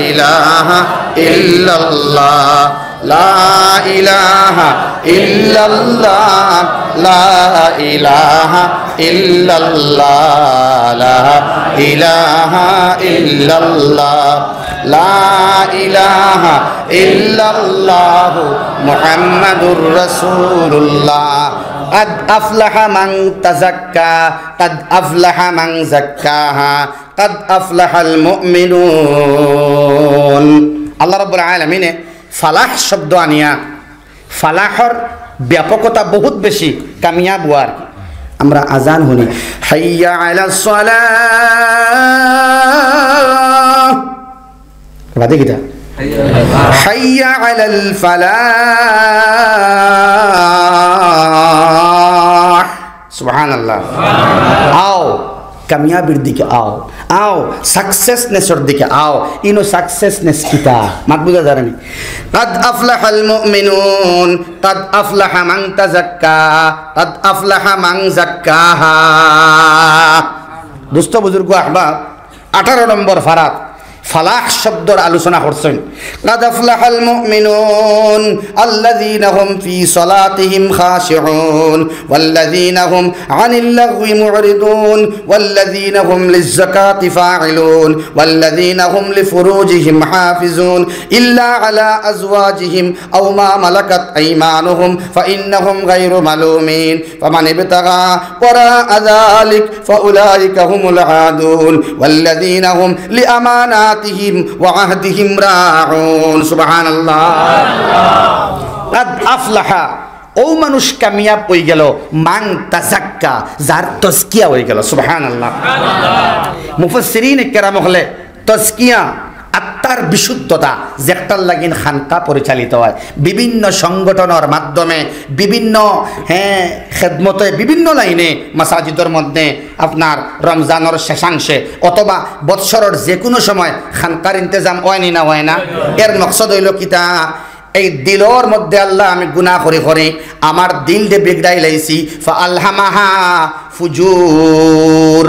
ইলাহা ইল্লাল্লাহ লা ইলাহা ইল্লাল্লাহ লা ইলাহা ইল্লাল্লাহ লা ইলাহা ইল্লাল্লাহ লা ইলাহা ইল্লাল্লাহ মুহাম্মাদুর রাসূলুল্লাহ قد أفلح من تزكى قد أفلح من زكاها قد أفلح المؤمنون আল্লাহ রাব্বুল আলামিন ফালাহ শব্দ আনিয়া ফালাহর ব্যাপকতা বহুত বেশি কামিয়াব হওয়ার আমরা আজান শুনি হাইয়া আলাস সালাহ বাদে কিটা হাইয়া আলাল ফালাহ সুবহানাল্লাহ আও কামিয়াবির দিকে আও আও সাকসেসনেসের দিকে আও ইনো সাকসেসনেস কিতা মাত বুঝা জানেনি قد أفلح المؤمنون قد أفلح من تزكى قد أفلح من زكاها দোস্ত বুজুর্গ আহবাব 18 নম্বর ফারাত ফালাহ শব্দর আলোচনা করছেন قد أفلح المؤمنون الذين هم في صلاتهم خاشعون والذين هم عن اللغو معرضون والذين هم للزكاة فاعلون والذين هم لفروجهم حافظون إلا على أزواجهم أو ما ملكت أيمانهم فإنهم غير ملومين فمن ابتغى وراء ذلك فأولئك هم العادون والذين هم لأمانات وعهدهم راعون سبحان الله قد أفلح ও মানুষ কামিয়াব হয়ে গেল মান তাজাক্কা যার তাজকিয়া হয়ে গেল সুবহানাল্লাহ মুফাসসিরিন কেরাম হলে তাজকিয়া আত্মার বিশুদ্ধতা যেটার লাগিন খানকা পরিচালিত হয় বিভিন্ন সংগঠনের মাধ্যমে বিভিন্ন খেদমতে বিভিন্ন লাইনে মাসাজিদের মধ্যে আপনার রমজানের শেষাংশে অথবা বৎসরের যে কোনো সময় খানকার ইন্তজাম হয়নি না হয় না এর মকসদ হইল কিতা এই দিলর মধ্যে আল্লাহ আমি গুনাহ করে করে আমার দিল দে বিগড়াই লাইছি ফা আলহামাহা ফুজুর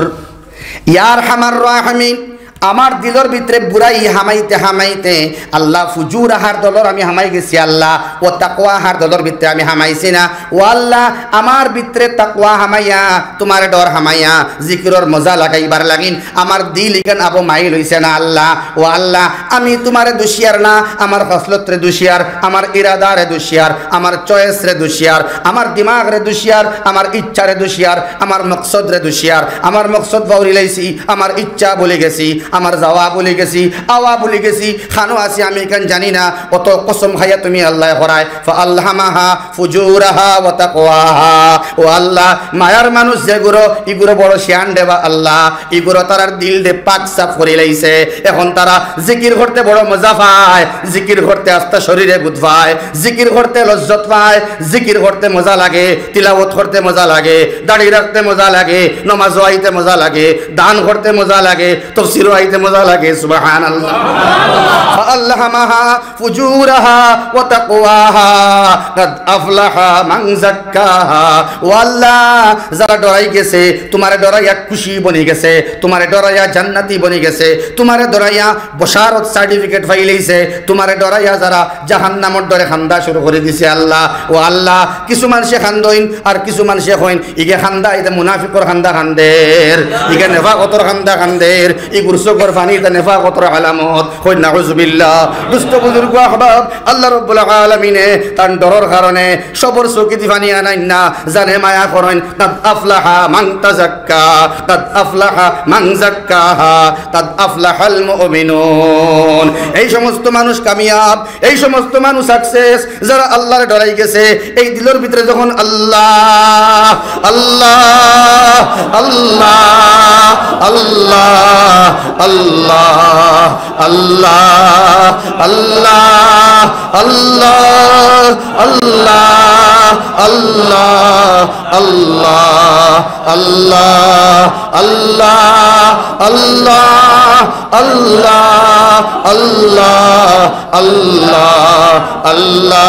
ইয়ার হামার রাহিমিন আমার দিলর ভিতরে বুড়াই হামাইতে হামাইতে আল্লাহ ফুজুর আহার দলর আমি হামাই গেছি আল্লাহ ও তাকওয়া আহার দলর ভিতরে আমি হামাইছি না ও আল্লাহ আমার ভিতরে তাকওয়া হামাইয়া তোমার ডর হামাইয়া জিকিরর মজা লাগাইবার লাগিন আমার দিল ইকান আবু মাইল হইছে না আল্লাহ ও আল্লাহ আমি তোমারে দুশিয়ার না আমার ফসলতরে দুশিয়ার আমার ইরাদারে দুশিয়ার আমার চয়েসরে দুশিয়ার আমার দিমাগরে দুশিয়ার আমার ইচ্ছারে দুশিয়ার আমার মকসদরে দুশিয়ার আমার মকসদ বাউরি লাইছি আমার ইচ্ছা বলে গেছি আমার যাওয়া বলে গেছি আওয়া বলে গেছি খানো আছি আমি কেন জানি না অত কসম খাইয়া তুমি আল্লাহ হরায় ফা আলহামাহা ফুজুরাহা ওয়া তাকওয়াহা ও আল্লাহ মায়ার মানুষ যেগুলো ইগুলো বড় শিয়ান দেবা আল্লাহ ইগুলো তারার দিল দে পাক সাফ করে লাইছে এখন তারা জিকির করতে বড় মজা পায় জিকির করতে আস্তা শরীরে বুধ পায় জিকির করতে লজ্জত পায় জিকির করতে মজা লাগে তিলাওয়াত করতে মজা লাগে দাড়ি রাখতে মজা লাগে নামাজ পড়তে মজা লাগে দান করতে মজা লাগে তাফসীর আইতে মজা লাগে সুবহানাল্লাহ ফাআল্লাহামাহা ফুজুরাহা ওয়া তাকওয়াহা কাদ আফলাহা মান যাক্কাহা ও আল্লাহ যারা ডরাই গেছে তোমারে ডরাইয়া খুশি বনি গেছে তোমারে ডরাইয়া জান্নাতি বনি গেছে তোমারে ডরাইয়া বশারত সার্টিফিকেট ফাইলাইছে তোমারে ডরাইয়া যারা জাহান্নামের ডরে খান্দা শুরু করে দিছে আল্লাহ ও আল্লাহ কিছু মানুষে খান্দইন আর কিছু মানুষে কইন ইগে খান্দা এটা মুনাফিকর খান্দা খান্দের ইগে নেফাকতর খান্দা খান্দের ই গুরসকর ফানি তা নেফাকতর আলামত কই নাউজুবিল্লাহ দুষ্ট বুজুর্গ আহবাব আল্লাহ রাব্বুল আলামিনে তার ডরর কারণে সবর চকি দিবানি আনাইন না জানে মায়া করেন কাদ আফলাহা মান তাযাক্কা কাদ আফলাহা মান যাক্কাহা কাদ আফলাহাল মুমিনুন এই সমস্ত মানুষ কামিয়াব এই সমস্ত মানুষ সাকসেস যারা আল্লাহর ডরাই গেছে এই দিলের ভিতরে যখন আল্লাহ আল্লাহ আল্লাহ আল্লাহ আল্লাহ আল্লাহ আল্লাহ আল্লাহ আল্লাহ আল্লাহ আল্লাহ আল্লাহ আল্লাহ আল্লাহ আল্লাহ আল্লাহ আল্লাহ আল্লাহ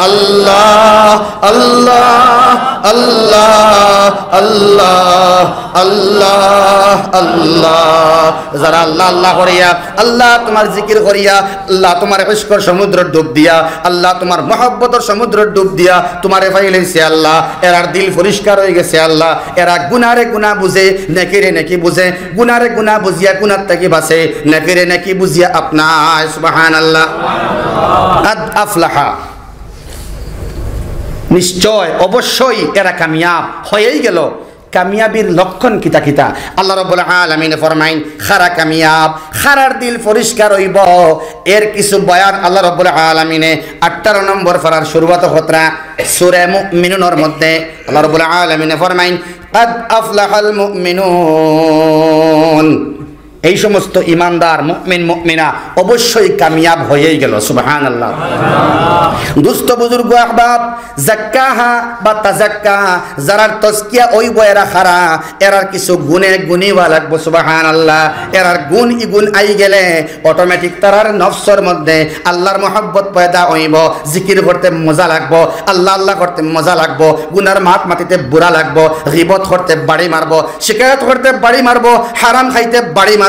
আল্লাহ আল্লাহ আল্লাহ আল্লাহ আল্লাহ আল্লাহ। যারা আল্লাহ আল্লাহ করিয়া, আল্লাহ তোমার জিকির করিয়া, আল্লাহ তোমার ইশকর সমুদ্র ডুব দিয়া, আল্লাহ তোমার মহব্বতের সমুদ্র ডুব দিয়া তোমারে পাইলেছে আল্লাহ, এরার দিল পরিষ্কার হয়ে গেছে আল্লাহ। এরা গুনারে গুনাহ বুঝে, নেকিরে নেকি বুঝে, গুনারে গুনাহ বুঝিয়া গুনার থেকে বাঁচে, নেকিরে নেকি বুঝিয়া আপনার। সুবহানাল্লাহ। কাদ আফলাহা, নিশ্চয় অবশ্যই এরা কামিয়াব হয়েই গেল। কামিয়াবির লক্ষণ কিতা কিতা আল্লাহ রাব্বুল আলামিন ফরমাইন, খারা কামিয়াব, খারার দিল পরিষ্কার হইব। এর কিছু বয়ান আল্লাহ রাব্বুল আলামিনে 18 নম্বর পারার শুরুয়াত খতরা সূরা মুমিনুনের মধ্যে আল্লাহ রাব্বুল আলামিনে ফরমাইন, কাদ আফলাহাল মুমিনুন। এই সমস্ত ইমানদার মুমিন মুমিনা অবশ্যই কামিয়াব হয়েই গেল। সুবহানাল্লাহ। দুস্থ বুজুর্গ আহবাব, যাক্কাহা বা তাযাক্কা, যারা তাজকিয়া ওই বয়রা খারা, এরার কিছু গুণে গুণিবা লাগবো। সুবহানাল্লাহ। এরার গুণ ইগুণ আই গেলে অটোমেটিক তারার নফসের মধ্যে আল্লাহর মহব্বত পয়দা হইব। জিকির করতে মজা লাগবো, আল্লাহ আল্লাহ করতে মজা লাগবো, গুনার মাত মাতিতে বুড়া লাগবো, গীবত করতে বাড়ি মারবো, শিকায়ত করতে বাড়ি মারবো, হারাম খাইতে বাড়ি মারবো।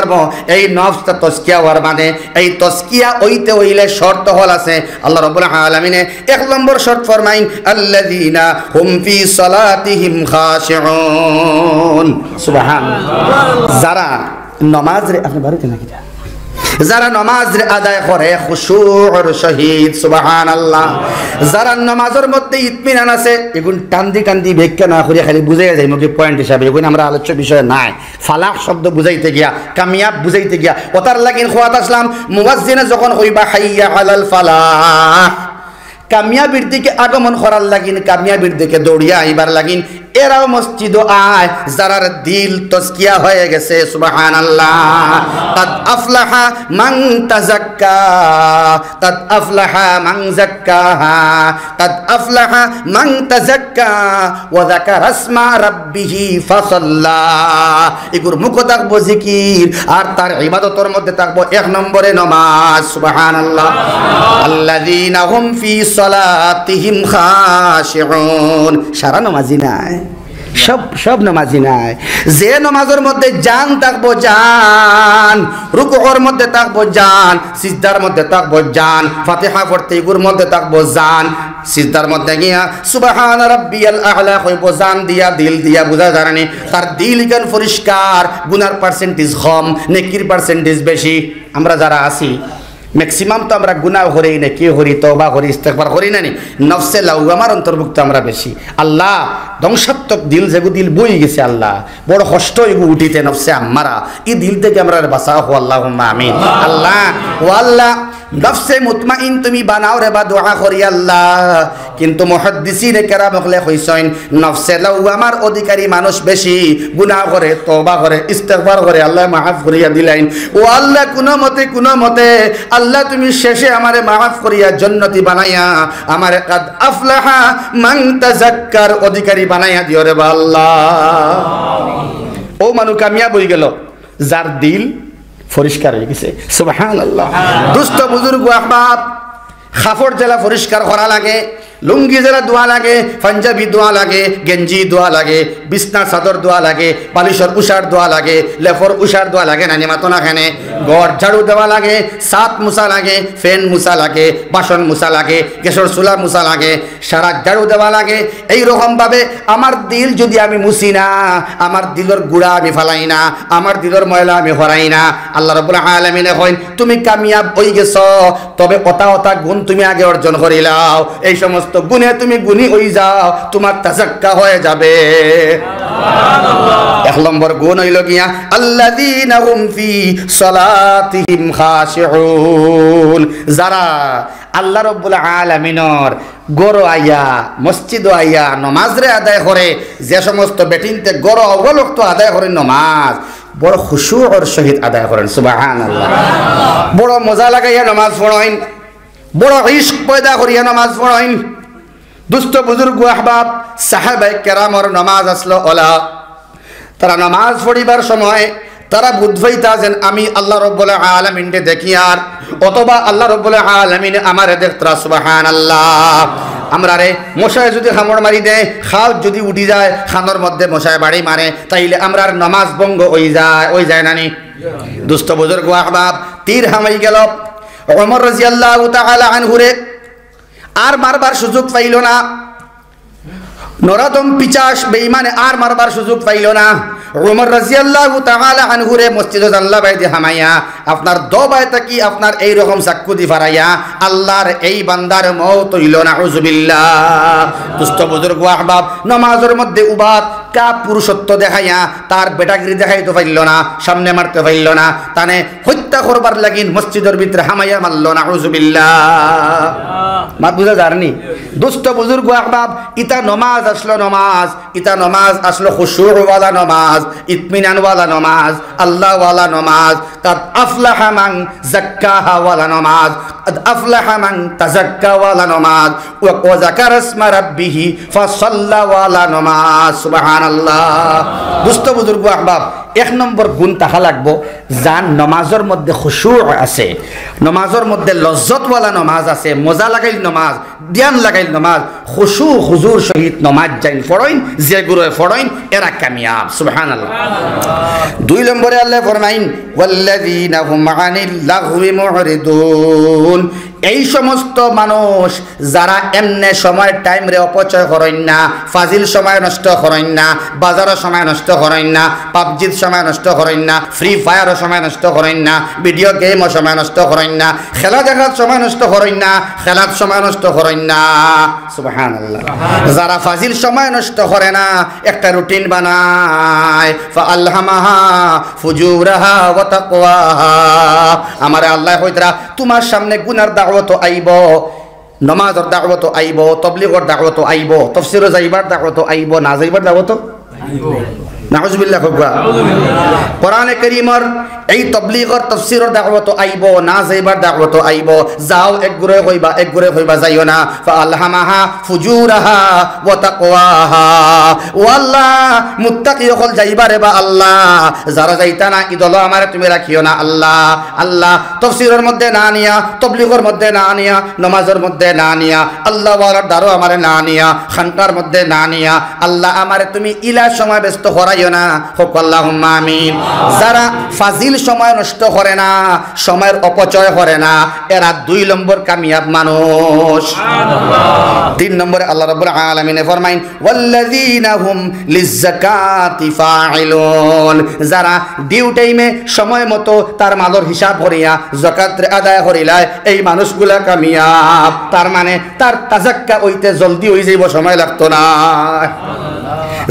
এই নফসটা তাজকিয়া হওয়ার মানে, এই তাজকিয়া হইতে হইলে শর্ত হল আছে। আল্লাহ রাব্বুল আলামিনে 1 নম্বর শর্ত ফরমাইন, আল্লাযীনা হুম ফি সালাতিহিম খাশিউন। সুবহানাল্লাহ। যারা নামাজ রে, আপনি বাড়িতে নাকি যা, যারা নামাজ রে আদায় করে খুশুউর সহিত। সুবহানাল্লাহ। যারা নামাজের মধ্যে ইতমিনান আছে, এগুন টান্দি টান্দি ব্যাখ্যা না করে খালি বুঝাই যায় মুখে পয়েন্ট হিসাবে, এগুন আমরা আলোচ্য বিষয় নাই। ফালাহ শব্দ বুঝাইতে গিয়া, কামিয়াব বুঝাইতে গিয়া, ওতার লাগিন খোয়াত আসলাম মুয়াজ্জিনে যখন হইবা হাইয়া আলাল ফালাহ, কামিয়াবির দিকে আগমন করার লাগিন, কামিয়াবির দিকে দৌড়িয়া আইবার লাগিন, এরাও মসজিদ আয় যারার দিল তাজকিয়া হয়ে গেছে। সুবহানাল্লাহ। কাদ আফলাহা মান তাযাক্কা, কাদ আফলাহা মান যাক্কাহা, কাদ আফলাহা মান তাযাক্কা ওয়া যাকারা ইসমা রাব্বিহি ফাসাল্লা। এগুর মুখ থাকবো জিকির, আর তার ইবাদতের মধ্যে থাকবো 1 নম্বরে নামাজ। সুবহানাল্লাহ। আল্লাযীনা হুম ফি সালাতিহিম খাশিউন। সারা নামাজি নাই, সব নামাজি নাই। যে নামাজের মধ্যে জান থাকবো, জান রুকুর মধ্যে থাকবো, জান সিজদার মধ্যে থাকবো, জান ফাতিহা পড়তে এগুর মধ্যে থাকবো, জান সিজদার মধ্যে গিয়া সুবহান রাব্বিয়াল আ'লা কইবো, জান দিয়া দিল দিয়া বুঝা জানি তার দিল গান পরিষ্কার, গুনার পার্সেন্টেজ কম, নেকির পার্সেন্টেজ বেশি। আমরা যারা আছি ম্যাক্সিমাম তো আমরা গুনাহ করি না, কি করি, তওবা করি, ইস্তেগফার করি না, নফসে লাওয়ামার অন্তর্ভুক্ত আমরা বেশি। আল্লাহ ধ্বংসাত্মক দিল যেগু দিল বই গেছে, আল্লাহ বড় কষ্ট এগু উঠিতে নফসে আম্মারা, এই দিল থেকে আমরা বাঁচাও। আল্লাহুম্মা আমিন। আল্লাহ ও আল্লাহ নফসে মুতমাইন তুমি বানাও রে, বা দোয়া করি আল্লাহ। কিন্তু মুহাদ্দিসিনে কেরাম হলে কইছেন নফসে লাওয়ামার অধিকারী মানুষ বেশি, গুনাহ করে, তওবা করে, ইস্তেগফার করে, আল্লাহ মাফ করিয়া দিলেন। ও আল্লাহ কোনো মতে আল্লাহ তুমি শেষে আমারে মাফ করিয়া জান্নাতি বানাইয়া আমারে কাদ আফলাহা মান তাযাক্কার অধিকারী বানাইয়া দিও রে আল্লাহ। ও মানুষ কামিয়াব হয়ে গেল যার দিল পরিষ্কার হয়ে গেছে। সুবহানাল্লাহ। দুস্থ বুজুর্গ আহবাব, খাফড় জেলা পরিষ্কার করা লাগে, লুঙ্গি জেলা দোয়া লাগে, পাঞ্জাবি দোয়া লাগে, গেঞ্জি দোয়া লাগে, বিছনার চাদর দোয়া লাগে, বালিশর উষার দোয়া লাগে, লেফর উষার দোয়া লাগে, নানি মাতনা খানে ঘর ঝাড়ু দেওয়া লাগে, সাত মুসা লাগে, ফ্যান মুসা লাগে, বাসন মুসা লাগে, গ্যাসের চুলা মুসা লাগে, সারা ঝাড়ু দেওয়া লাগে। এইরকম ভাবে আমার দিল যদি আমি মুছি না, আমার দিলের গুড়া আমি ফালাই না, আমার দিলের ময়লা আমি হরাই না, আল্লাহ রাব্বুল আলামিনে কইন তুমি কামিয়াব হয়ে গেছ। তবে অতা গুণ তুমি আগে অর্জন করিলাও, এই সমস্ত গুণে তুমি গুণী হয়ে যাও, তোমার তাযাক্কা হয়ে যাবে। 1 নম্বর গুণ হইল গিয়া আল্লাযীনা হুম ফি সালাতিহিম খাশিউন। যারা আল্লাহ রাব্বুল আলামিনের গরো আইয়া, মসজিদ আইয়া নামাজ রে আদায় করে, যে সমস্ত বেটিনতে গরো অবলক্ত আদায় করে নামাজ, বড় খুশুউর সহিত আদায় করেন। সুবহানাল্লাহ। বড় মজা লাগাইয়া নামাজ পড়েন, বড় ইশক পয়দা করিয়া নামাজ পড়েন। দুস্থ বুজুর্গ আহবাব, সাহাবায়ে কেরামর নামাজ আসলো ওলা, তারা নামাজ পড়িবার সময় তারা বুঝবাইতা যেন আমি আল্লাহ রাব্বুল আলামিনকে দেখি, আর অথবা আল্লাহ রাব্বুল আলামিন আমারে দেখতরা। সুবহানাল্লাহ। আমরা রে মশায় যদি কামড় মারি দেয়, খাল যদি উঠি যায়, খানোর মধ্যে মশায় বাড়ি মারে, তাইলে আমরার নামাজ ভঙ্গ ওই যায় নানি। দুস্থ বুজুর্গ আহবাব, তীর হামাই গেল ওমর রাদিয়াল্লাহু তাআলা আনহুরে, আর মারবার সুযোগ পাইল না। নরাদম পিচাস বেঈমানে আর মারবার সুযোগ পাইল না। ওমর রাদিয়াল্লাহু তাআলা আনহুরে মসজিদে জানলা বাইদে হামাইয়া আপনার দবায় তাকি আপনার এই রকম সাক্ষ্য দি ফারাইয়া আল্লাহর এই বান্দার মওত হইল না, আউযুবিল্লাহ। দুস্থ বুজুর্গ আহবাব, নামাজের মধ্যে উবাদ কা পুরুষত্ব দেখাইয়া তার বেটাগিরি দেখাইতে পারল না, সামনে মারতে পারল না, তানে হত্যা করবার লাগিন মসজিদের ভিতরে হামাইয়া মারল না, আউযুবিল্লাহ। মাত বুঝা যারনি? দুস্থ বুজুর্গ আহবাব, ইতা নমাজ আসলো, নমাজ ইতা নমাজ আসলো খুশুউ ওয়ালা নমাজ, ইতমিনান ওয়ালা নমাজ, আল্লাহ ওয়ালা নমাজ, কাদ আফলাহা মান যাক্কাহা ওয়ালা নমাজ, কাদ আফলাহা মান তাযাক্কা ওয়ালা নমাজ, ওয়া যাকারা ইসমা রাব্বিহি ফাসাল্লা ওয়ালা নমাজ। সুবহানাল্লাহ। দুস্থ বুজুর্গ আহবাব, এক নম্বর গুণ তাহা লাগবো যার নমাজের মধ্যে খুশুউ আছে, নমাজের মধ্যে লজ্জতওয়ালা নমাজ আছে, মজা লাগাইল নমাজ, ধ্যান লাগাইল নমাজ, খুশু হুজুর সহিত নমাজ যাইন ফড়ইন, যে গুরুয়ে ফড়ইন এরা কামিয়াব। সুবহানাল্লাহ। দুই নম্বরে আল্লাহ ফরমাইন ওয়াল্লাযীনা হুম আনিল লাগওয়ি মুরিদুন, এই সমস্ত মানুষ যারা এমনে সময় টাইম রে অপচয় করেন না, ফাজিল সময় নষ্ট করেন না, বাজারের সময় নষ্ট করেন না, পাবজির সময় নষ্ট করেন না, ফ্রি ফায়ারের সময় নষ্ট করেন না, ভিডিও গেমের সময় নষ্ট করেন না, খেলা দেখার সময় নষ্ট করেন না, খেলার সময় নষ্ট করেন না। সুবহানাল্লাহ। যারা ফাজিল সময় নষ্ট করে না, একটা রুটিন বানায়, ফাআলহামাহা ফুজুরাহা ওয়া তাকওয়াহা, আমারে আল্লাহ কইতরা তোমার সামনে গুনার দাওয়াত আইব, নমাজের দাওয়াত আইব, তাবলীগের দাওয়াত আইব, তাফসীরে যাইবার দাওয়াত আইব, না যাইবার দাওয়াত আইব। নাউযুবিল্লাহ। কোরআনে কারীমের এই তাবলীগের তাফসীরের দাওয়াত আইব, না যাইবার দাওয়াত আইব। যাও এক গুরে কইবা যাইও না। ফাআলহামাহা ফুজুরাহা ওয়া তাকওয়াহা, ও আল্লাহ মুত্তাকি হল যাইবারে বা আল্লাহ, যারা যাইতা না ইদল আমারে তুমি রাখিও না আল্লাহ। আল্লাহ তাফসীরের মধ্যে না নিয়া, তাবলীগের মধ্যে না নিয়া, নামাজের মধ্যে না নিয়া, আল্লাহ ওয়ালার দারো আমারে না নিয়া, খানকার মধ্যে না নিয়া, আল্লাহ আমারে তুমি ইলা সময় ব্যস্ত করাইও না। হোক আল্লাহুম্মা আমিন। যারা ফাজিল সময় নষ্ট করে না, সময়ের অপচয় করে না, এরা দুই নম্বর কামিয়াব মানুষ। তিন নম্বরে আল্লাহ রাব্বুল আলামিন ফরমাইন ওয়াল্লাযীনা হুম লিযাকাতি ফাইলুন, যারা ডিউ টাইমে সময় মতো তার মালের হিসাব করিয়া যাকাত আদায় করিলায়, এই মানুষগুলা কামিয়াব। তার মানে তার তাজাক্কা হইতে জলদি হয়ে যাইব, সময় লাগতো না।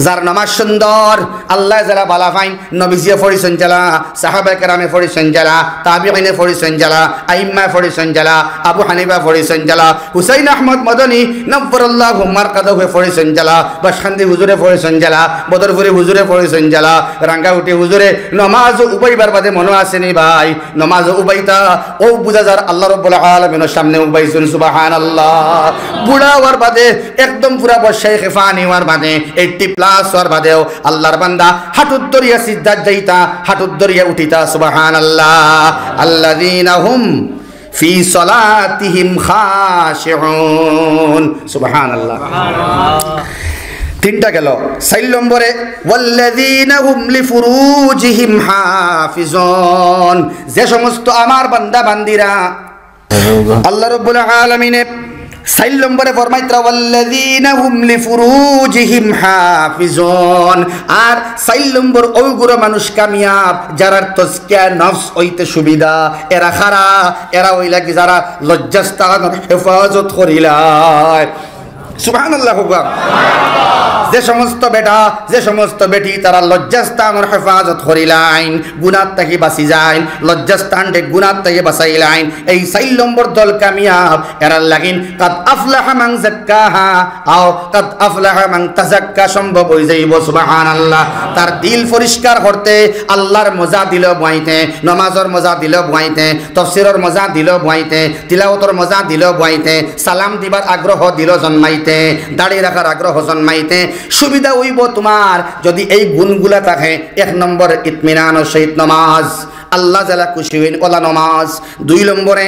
যার নামাজ সুন্দর, আল্লাহ যারা বালা ফাইন, নবীজিয়ে ফরিসন জালা, সাহাবায়ে কেরামে ফরিসন জালা, তাবিঈনে ফরিসন জালা, আইম্মা ফরিসন জালা, আবু হানিফা ফরিসন জালা, হুসাইন আহমদ মদনী নব্বরাল্লাহু মারকাদাহু ফরিসন জালা, বাসখান্দি হুজুরে ফরিসন জালা, বদরপুরি হুজুরে ফরিসন জালা, রাঙ্গাউটি হুজুরে নামাজ উবাইবার বাদে মনে আসেনি ভাই, নামাজ উবাইতা ও বুঝা যার আল্লাহ রাব্বুল আলামিনের সামনে উবাইছেন। সুবহানাল্লাহ। বুড়া হওয়ার বাদে একদম পুরা বসাই খেফানি হওয়ার বাদে 80+ হওয়ার বাদেও আল্লাহর বান্দা হাঁটুর দরিয়া সিজদাত যাইতা, হাঁটুর দরিয়া উঠিতা। সুবহানাল্লাহ। আল্লাযীনা হুম ফি সলাতিহিম খাশিউন। সুবহানাল্লাহ। তিনটা গেল। ৪ নম্বরে ওয়াল্লাযীনা হুম লিফুরুজিহিম হাফিজুন, যে সমস্ত আমার বান্দা বান্দিরা আল্লাহ রাব্বুল আলামিনে ৪ নম্বরে ফরমাইত্রা ওয়াল্লাযীনা হুম লিফুরুজিহিম হাফিজুন, আর ৪ নম্বর ওইগুলো মানুষ কামিয়াব যারা তাজকিয়া নফস হইতে সুবিধা, এরা খারা, এরা হইলা কি যারা লজ্জাস্থানের হেফাজত করিলায়। সুবহানাল্লাহ। যে সমস্ত বেটা, যে সমস্ত বেটি তারা লজ্জাস্থানের হেফাজত করিলাইন, গুনাহ থেকে বাঁচি যায়, লজ্জাস্থানকে গুনাহ থেকে বাঁচাইলাইন, এই ৪ নম্বর দল কামিয়াব। এরা লাগিন কাদ আফলাহা মান যাক্কাহা আও কাদ আফলাহা মান তাযাক্কা সম্ভব হয়ে যাইব। সুবহানাল্লাহ। তার দিল পরিষ্কার করতে আল্লাহর মজা দিল বইতে, নামাজের মজা দিল বইতে, তাফসীরের মজা দিল বইতে, তিলাওয়াতের মজা দিল বইতে, সালাম দিবার আগ্রহ দিল জন্মাইতে, দাড়ি রাখার আগ্রহ জন্মাইতে। সুবিধা হইব তোমার যদি এই গুণগুলা থাকে। ১ নম্বর ইতমিনান ও সহিত নামাজ, আল্লাহ যারা খুশি হইন ওলা নামাজ। ২ নম্বরে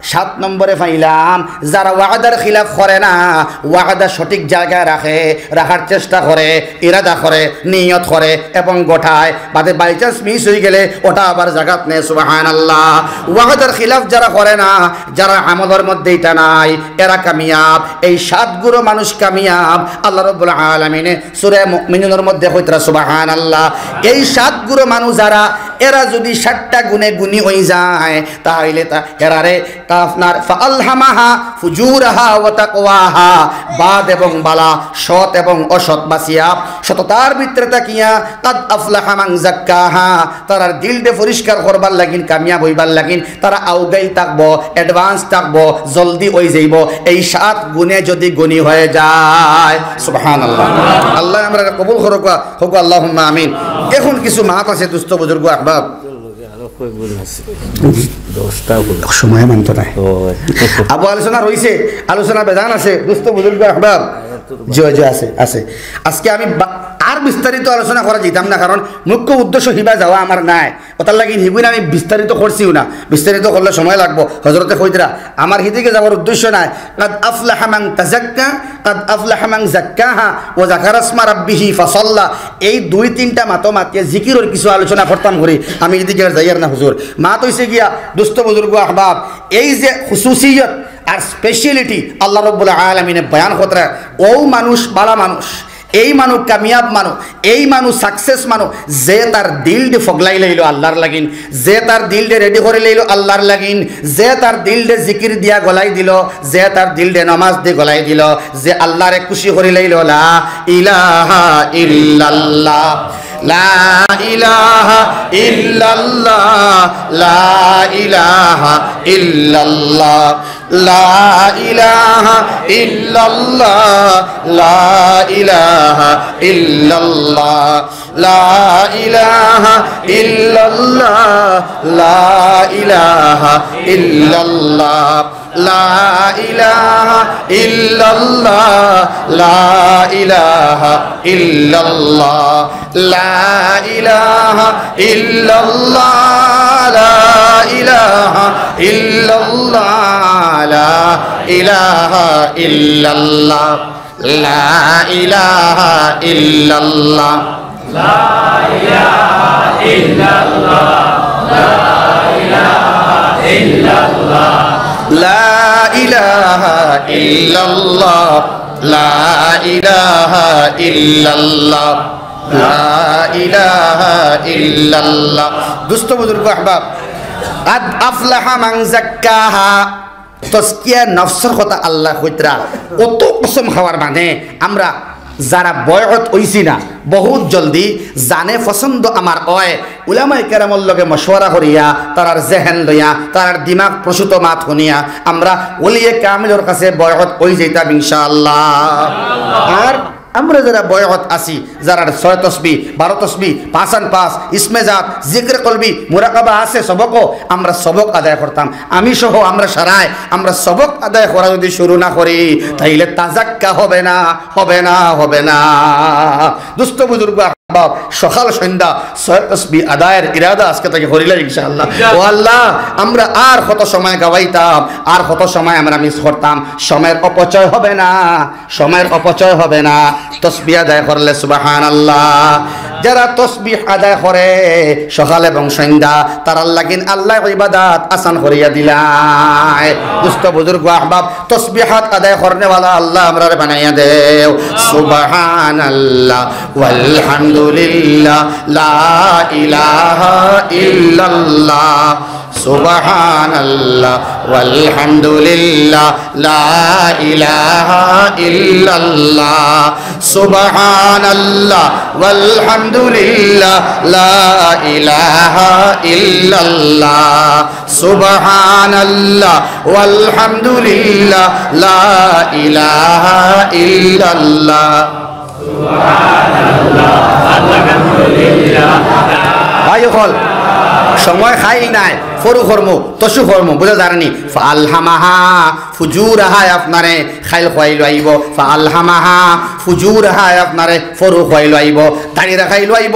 7 নম্বরে পাইলাম যারা ওয়াদার খিলাফ করে না, ওয়াদা সঠিক জায়গায় রাখার চেষ্টা করে, ইরাদা করে, নিয়ত করে এবং গোটায়, বাদে বাই চান্স মিস হয়ে গেলে ওটা আবার জাগাত নেয়। সুবহানাল্লাহ। ওয়াদার খিলাফ যারা করে না, যারা আমলের মধ্যে এটা নাই, এরা কামিয়াব। এই 7 গুরু মানুষ কামিয়াব। আল্লাহ রাব্বুল আলামিন সূরা মুমিনুনের মধ্যে কইতরা সুবহানাল্লাহ। এই 7 গুরু মানুষ যারা, এরা যদি 7টা গুণে গুণী হয়ে যায় তাহলে এরারে আপনার ফাআলহামাহা ফুজুরাহা ওয়া তাকওয়াহা, বাদ এবং বালা, সৎ এবং অসৎ বাসিয়া, সততার ভিতরে তাকিয়া কাদ আফলাহা মান যাক্কাহা, তারা দিলটা পরিষ্কার করবার লাগিন, কামিয়াব হইবার লাগিন, তারা আউগাই থাকবো, অ্যাডভান্স থাকবো, জলদি হয়ে যাইব। এই 7 গুণে যদি গুণী হয়ে যায়, সুবহানাল্লাহ। আল্লাহ আমরা কবুল করুক, হোক আল্লাহুম্মা আমিন। এখন কিছু মাত আছে দুস্থ বুজুর্গ আহবাব, সময় মানত নাই, আবু আলোচনা রয়েছে, আলোচনা বেদান আছে দুস্থ বুজুর্গ আহবাব, জয় জয় আছে আছে। আজকে আমি আর বিস্তারিত আলোচনা করা যেতাম না, কারণ মুখ্য উদ্দেশ্য হিবা যাওয়া আমার নাই, ওটার লাগি হিবুই না আমি বিস্তারিত করছিও না, বিস্তারিত করলে সময় লাগবো। হযরতে কইতরা আমার হিদিকে যাওয়ার উদ্দেশ্য নাই। কাদ আফলাহা মান তাযাক্কা, কাদ আফলাহা মান যাক্কাহা ওয়া যাকারা ইসমা রাব্বিহি ফাসাল্লা। এই 2-3টা মাতো মাতিয়ে জিকিরের কিছু আলোচনা করতাম করি, আমি এদিকে যাইয়ার না হুজুর। মাত হইছে গিয়া দুস্থ বুজুর্গ আহবাব, এই যে খুসুসিয়ত আর স্পেশালিটি আল্লাহ রাব্বুল আলামিনে বয়ান করতে, ও মানুষ বালা মানুষ, এই মানুষ কামিয়াব মানুষ, এই মানুষ সাকসেস মানুষ যে তার দিলডে ফগলাই লইল আল্লাহর লাগিন, যে তার দিলডে রেডি করে লইল আল্লাহর লাগিন, যে তার দিলডে জিকির দিয়া গলাই দিল, যে তার দিলডে নামাজ দিয়ে গলাই দিল, যে আল্লাহরে খুশি করে লইল লা ইলাহা ইল্লাল্লাহ, লা ইলাহা ইল্লাল্লাহ, লা ইলাহা ইল্লাল্লাহ, লা ইলাহা ইল্লাল্লাহ, লা ইলাহা ইল্লাল্লাহ, লা ইলাহা ইল্লাল্লাহ, লা ইলাহা ইল্লাল্লাহ, লা ইলাহা ইল্লাল্লাহ, লা ইলাহা ইল্লাল্লাহ, লা ইলাহা ইল্লাল্লাহ, লা ইলাহা ইল্লাল্লাহ, লা ইলাহা ইল্লাল্লাহ, লা ইলাহা ইল্লাল্লাহ, লা ইলাহা ইল্লাল্লাহ, লা ইলাহা ইল্লাল্লাহ, লা ইলাহা ইল্লাল্লাহ, লা ইলাহা ইল্লাল্লাহ, লা ইলাহা ইল্লাল্লাহ। দুস্থ বুজুর্গ আহবাব, কাদ আফলাহা মান যাক্কাহা, তাজকিয়া নফসের কথা আল্লাহ কইতরা, কত কসম খাওয়ার মানে আমরা যারা বয়স হইছি না বহুত জলদি জানে পছন্দ আমার হয়, উলামায়ে কেরামর লগে মশওয়ারা করিয়া, তারার জেহেন লইয়া, তারার দিমাগ প্রসূত মাত শুনিয়া আমরা ওলিয়ে কামিলের কাছে বয়স হই যাইতাম ইনশাআল্লাহ। আর আমরা যারা বয়স আছি, যারা 6 তসবিহ 12 তসবিহ 5 ইসমে জাত জিক্র কলবি মুরাকাবা আছে, সবকও আমরা সবক আদায় করতাম, আমি সহ আমরা সারায় আমরা সবক আদায় করা যদি শুরু না করি তাইলে তাজাক্কা হবে না, হবে না, হবে না। দুস্থ বুজুর্গ সকাল সন্ধ্যা 6 তসবিহ আদায়ের ইরাদা আজকে থেকে করিলে ইনশাআল্লাহ। ও আল্লাহ, আমরা আর কত সময় গাওয়াইতাম, আর কত সময় আমরা মিস করতাম, সময়ের অপচয় হবে না, সময়ের অপচয় হবে না। তসবিহ আদায় করলে সুবহানাল্লাহ, যারা তসবিহ আদায় করে সকাল এবং সন্ধ্যা, তারার লাগিন আল্লাহ ইবাদত আসান করিয়া দিলায়। দুস্থ বুজুর্গ আহবাব, তসবিহাত আদায় করনে वाला আল্লাহ আমরারে বানাইয়া দেও। সুবহানাল্লাহ ওয়ালহামদুলিল্লাহ, লা ইলাহা ইল্লাল্লাহ, সুবহানাল্লাহ ওয়ালহামদুলিল্লাহ, লা ইলাহা ইল্লাল্লাহ, সুবহানাল্লাহ ওয়ালহামদুলিল্লাহ, লা ইলাহা ইল্লাল্লাহ, সুবহানাল্লাহ ওয়ালহামদুলিল্লাহ, লা ইলাহা ইল্লাল্লাহ, সুবহানাল্লাহ আলহামদুলিল্লাহ। ভাই হল সময় খাই নাই, ফরু কর্ম তসু কর্ম বুঝা জানি। ফালহামাহা ফুজুরাহা, আপনারে খাইল খুয়াইল আইব। ফালহামাহা ফুজুরাহা, আপনারে ফরু খুয়াইল আইব। দাঁড়িয়ে খাইল আইব।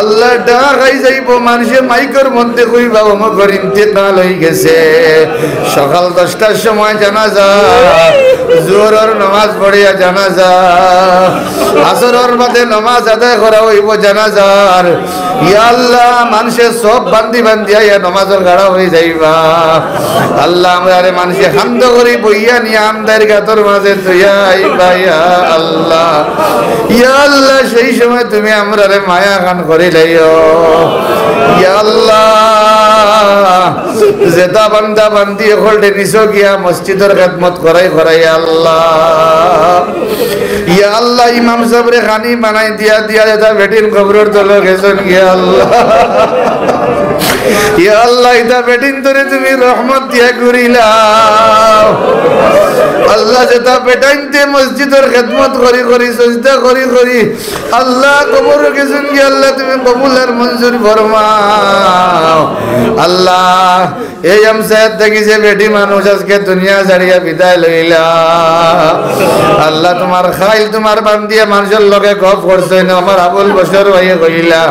আল্লাহ ডাকাই যাইব মানুষে মাইকের মধ্যে কইবা অমুকের ইন্তেকাল হয়ে গেছে সকাল 10টার সময় জানাজা জোহরের নামাজ পড়িয়া জানাজা আসরের বাদে নামাজ আদায় করা হইব জানাজার ইয়া আল্লাহ মানুষের সব বান্দি বান্দিয়া ইয়া নামাজের গাড়া হয়ে যাইবা আল্লাহ আমরা মানুষে হামদ করি বইয়া নিয়ে আমদার গাতর মাঝে তুইয়া আইবা ইয়া আল্লাহ সেই সময় তুমি আমরা মায়া খান করে লাইও ইয়া আল্লাহ যেটা বান্দা বান্দি হলটে নিছো গিয়া মসজিদের খেদমত করাই আল্লাহ ইয়া আল্লাহ ইমাম সাহেবরে খানি বানাই দিয়া যেটা বেটির কবরের তলে গেছেন ইয়া আল্লাহ ইয়া আল্লাহ এটা বেটিন ধরে তুমি রহমত দিয়া করিলাও আল্লাহ যেটা বেটাইতে মসজিদের খেদমত করি সজদা করি আল্লাহ কবর গেছেন কি আল্লাহ তুমি কবুল আর মঞ্জুর ফরমাও আল্লাহ এই আমসাদ দেখি যে বেটি মানুষ আজকে দুনিয়া ছাড়িয়া বিদায় লইলা আল্লাহ তোমার খাইল তোমার বান্দিয়া মানুষের লগে গপ করছে না আমার আবুল বছর হয়ে কইলা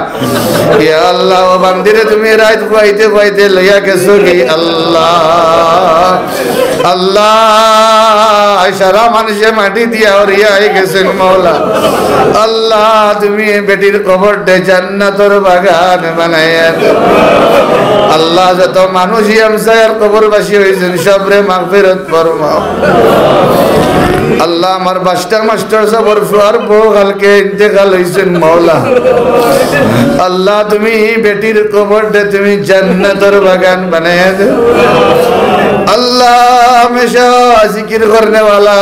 ইয়া আল্লাহ ও বান্দিরে তুমি রাত খুয়াইতে লইয়া গেছো কি আল্লাহ সারা মানুষে মাটি দিয়া ওরিয়া হয়ে গেছেন মৌলা আল্লাহ তুমি বেটির কবরটা জান্নাতের বাগান বানাইয়া আল্লাহ যত মানুষই আমসার কবরবাসী হয়েছেন সবরে মাগফিরাত ফরমাও আল্লাহ আমার মাস্টার সবর ফুয়ার বউ কালকে ইন্তেকাল হয়েছেন মৌলা আল্লাহ তুমি বেটির কবরটা তুমি জান্নাতের বাগান বানাইয়া দে আল্লাহ हमेशा जिक्र करने वाला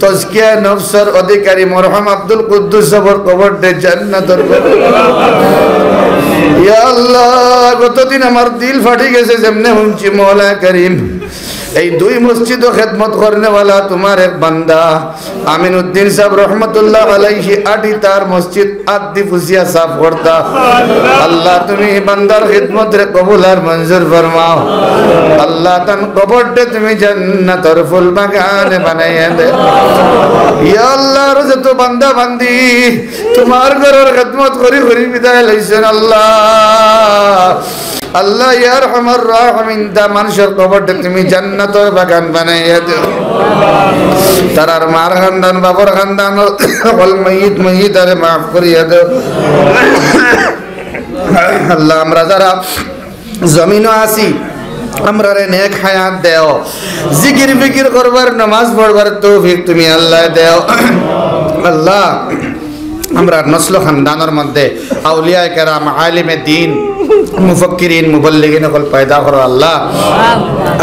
तज़किया नफ्सर अधिकारी मरहम अब्दुल कुद्दुस सबर कबर दे जन्नतर या अल्लाह गतदिन हमार दिल फाटी गेছে যেমনে হুঁচি মওলা করিম এই দুই মসজিদ ও খেদমত করনে वाला তোমার এক বান্দা আমিনউদ্দিন সাহেব রহমাতুল্লাহ আলাইহি আটি তার মসজিদ আদি ফুসিয়া সাফ করতা আল্লাহ তুমি বান্দার খিদমত রে কবুল আর মঞ্জুর ফরমাও আল্লাহ তান কবরতে তুমি জান্নাতের ফুল বাগান বানাইয়া দে ইয়া আল্লাহ যত বান্দা বান্দি তোমার ঘরের খিদমত করি বিদায় লইছেন আল্লাহ আল্লাহ ইয়া আরহামার রাহিমিন দা মানুষের কবরতে তুমি জান্নাতের বাগান বানাইয়া দাও তারার মার খানদান বাবার খানদান সকল ময়িত আরে মাফ করিয়া দাও আল্লাহ আমরা যারা জমিনও আছি আমরা রে নেক হায়াত দেও জিকির ফিকির করবার নামাজ পড়বার তৌফিক তুমি আল্লাহ দেও আল্লাহ আমরা নসল খানদানের মধ্যে আউলিয়া কেরাম আলিমে দ্বীন মুফক্কিরিন মুবল্লিগিন সকল পয়দা করো আল্লাহ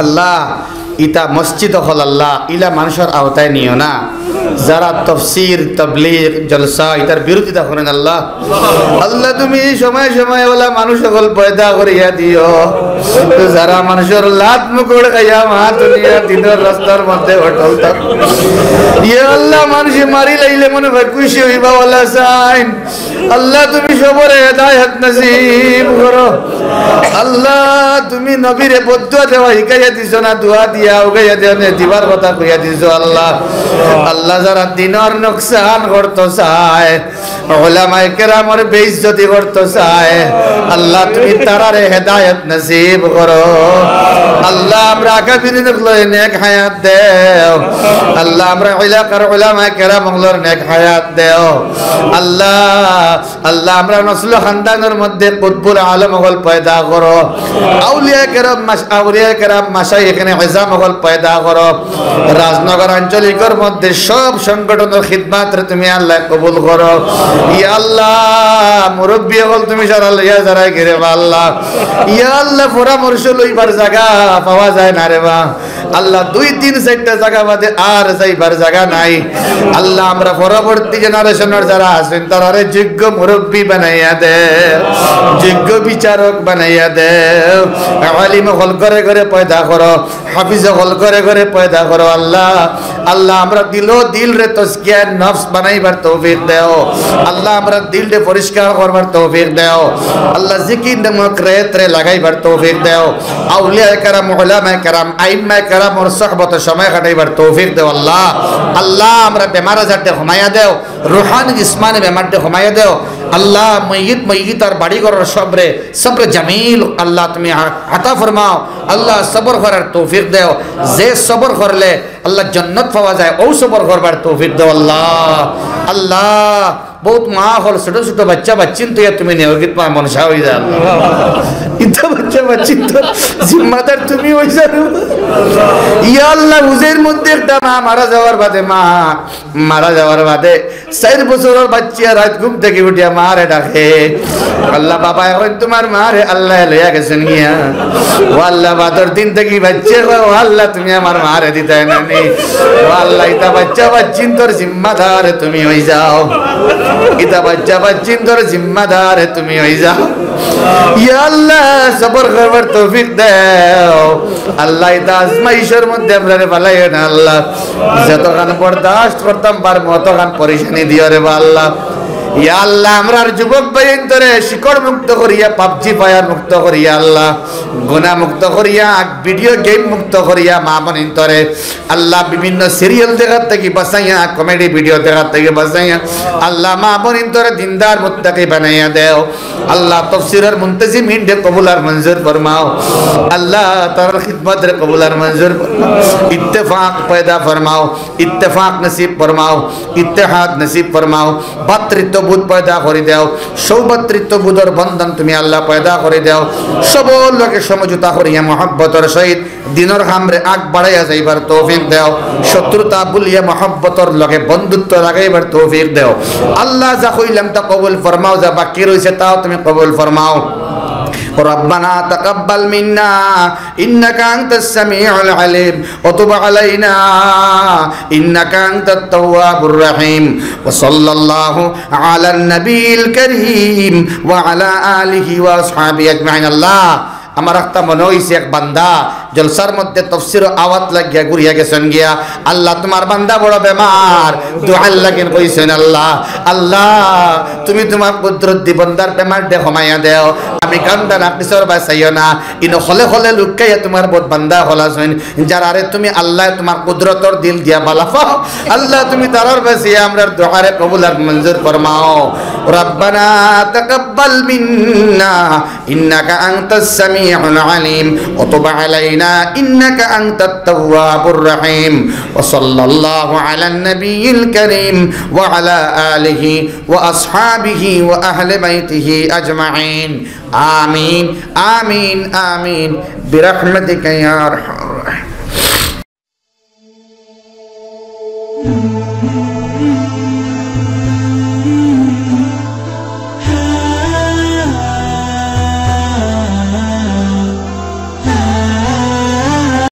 আল্লাহ ইতা মসজিদ হল আল্লাহ ইলা মানুষের আওতায় নিও না যারা তফসির তবলিগ জলসা ইতার বিরোধিতা করেন আল্লাহ আল্লাহ তুমি সময় ওলা মানুষ সকল পয়দা করিয়া দিও যারা মানুষের লাত মুকুড় খাইয়া মা দুনিয়া দিনের রাস্তার মধ্যে অটল থাক ইয়া আল্লাহ মানুষ মারি লাইলে মনে হয় খুশি হইবা ওলা চাইন আল্লাহ তুমি সবরে হেদায়েত নসিব করো আল্লাহ তুমি নবীরে বদুয়া দেওয়া শিখাইয়া দিছো না দোয়া দিয়া উগাইয়া দিয়া দিবার কথা কইয়া দিছো আল্লাহ আল্লাহ যারা দিনের নোকসান করতে চায় উলামায়ে কেরামের বেইজ্জতি করতে চায় আল্লাহ তুমি তারারে হেদায়েত নসিব করো আল্লাহ আমরা আকাবিরিন লয় নেক হায়াত দেও আল্লাহ আমরা ইলাকার উলামায়ে কেরামগুলোর নেক হায়াত দেও আল্লাহ আমরা নসল খানদানের মধ্যে কুতবুল আলম হল পয়দা করো আউলিয়া কেরাম মাশায়েখনে ইজাম হল পয়দা করো রাজনগর আঞ্চলিকের মধ্যে সব সংগঠনের খিদমত তুমি আল্লাহ কবুল করো ইয়া আল্লাহ মুরব্বি হল তুমি সারা লইয়া যারা গিরে আল্লাহ ইয়া আল্লাহ পরামর্শ লইবার জায়গা পাওয়া যায় না রে বা আল্লাহ 2-3-4টা জায়গা বাদে আর যাইবার জায়গা নাই আল্লাহ আমরা পরবর্তী জেনারেশনের যারা আছেন তারারে যোগ্য মুরব্বি বানাইয়া দে যোগ্য বিচারক বানাইয়া দে আলিম হল করে পয়দা করো হাফিজ হল করে পয়দা করো আল্লাহ আমরা দিল রে তাজকিয়া নফস বানাইবার তৌফিক দাও আল্লাহ আমরা দিল রে পরিষ্কার করবার তৌফিক দাও আল্লাহ জিকির নামক রে লাগাইবার তৌফিক দাও আউলিয়া কেরাম উলামায়ে কেরাম আইম্মায়ে কেরাম ওর সুহবতে সময় কাটাইবার তৌফিক দাও আল্লাহ আমরা বেমার আজারতে ঘুমাইয়া দাও রুহানি জিসমানি বেমারটা কমাইয়া দেও আল্লাহ মইয়িত আর বাড়ি ঘরের সবরে জামিল আল্লাহ তুমি আতা ফরমাও আল্লাহ সবর করার তৌফিক দেও যে সবর করলে আল্লাহ জান্নাত পাওয়া যায় ও সবর করবার তৌফিক দাও আল্লাহ আল্লাহ বহুত মা হল ছোট ছোট বাচ্চা বাচ্চিন তো তুমি নিয়োগিত পা মনসা হয়ে যাও ইতা বাচ্চা বাচ্চিন তো জিম্মাদার তুমি হয়ে যাও ইয়া আল্লাহ উজের মধ্যে একটা মা মারা যাওয়ার বাদে 4 বছরের বাচ্চা রাত ঘুম থেকে উঠিয়া মারে ডাকে আল্লাহ বাবা এখন তোমার মারে আল্লাহ লইয়া গেছেন গিয়া ও আল্লাহ বাদর দিন থেকে বাচ্চা ও আল্লাহ তুমি আমার মারে দিতে না নি ও আল্লাহ ইতা বাচ্চা বাচ্চিন তোর জিম্মাদার তুমি হয়ে যাও ইতা বাচ্চা বাচ্চিন তোর জিম্মাদার তুমি হয়ে যাও ইয়া আল্লাহ সবর করবার তৌফিক দাও আল্লাহ ইতা আজমাইশের মধ্যে আমরারে ভালাইও না আল্লাহ যতখান বরদাস্ত করতাম পারবো ততখান পরেশানি দিও রে আল্লাহ ইয়া আল্লাহ আমরার যুবক ভাইয়ের ধরে শিকড় মুক্ত করিয়া পাবজি ফায়ার মুক্ত করিয়া আল্লাহ গুনাহ মুক্ত করিয়া ভিডিও গেম মুক্ত করিয়া মা বোনের ধরে আল্লাহ বিভিন্ন সিরিয়াল দেখার থেকে বাঁচাইয়া কমেডি ভিডিও দেখার থেকে বাঁচাইয়া আল্লাহ মা বোনের ধরে দিনদার মুত্তাকি বানাইয়া দেও আল্লাহ তাফসীরের মুনতাজিমিন দে কবুল আর মঞ্জুর ফরমাও আল্লাহ তার খিদমত রে কবুল আর মঞ্জুর ইত্তেফাক पैदा फरमाओ इत्तेफाक नसीब फरमाओ इत्तेहाद नसीब फरमाओ भातृत्व बोध पैदा করে দাও সৌভাতৃত্ব বোধের বন্ধন তুমি আল্লাহ पैदा করে দাও সকল লোকে সমঝোতা করিয়া মহব্বতের সহিত দিনের হামরে আগ বাড়াইয়া যাইবার তৌফিক দাও শত্রুতা ভুলিয়া মহব্বতের লগে বন্ধুত্ব লাগাইবার তৌফিক দাও আল্লাহ যা কইলাম তা কবুল ফরমাও যা বাকি রইছে তাও তুমি কবুল ফরমাও ربنا تقبل منا إنك أنت السميع العليم وتب علينا إنك أنت التواب الرحيم وصلى الله على النبي الكريم وعلى آله وأصحابه أجمعين الله আমার একটা মনে হইছে এক বান্দা জলসার মধ্যে তাফসীর আওয়াজ লাগিয়া ঘুরিয়া গেছেন গিয়া আল্লাহ তোমার বান্দা বড় বেমার দুআ লাগেন কইছেন আল্লাহ আল্লাহ তুমি তোমার কুদরত দি বান্দার বেমার দে কমাইয়া দেও আমি কান্দা না কিসর বাঁচাইও না ইনো হলে হলে লুকাইয়া তোমার বহুত বান্দা হলাছেন যারা আরে তুমি আল্লাহ তোমার কুদরতর দিল দিয়া বালাফাও আল্লাহ তুমি তারার বাঁচিয়া আমরার দুআরে কবুল আর মঞ্জুর ফরমাও রব্বানা তাকাব্বাল মিন্না ইন্নাকা আনতাস সামিউল العليم وتب علينا إنك أنت التواب الرحيم وصلى الله على النبي الكريم وعلى آله وأصحابه وأهل بيته أجمعين آمين آمين آمين برحمتك يا أرحم الراحمين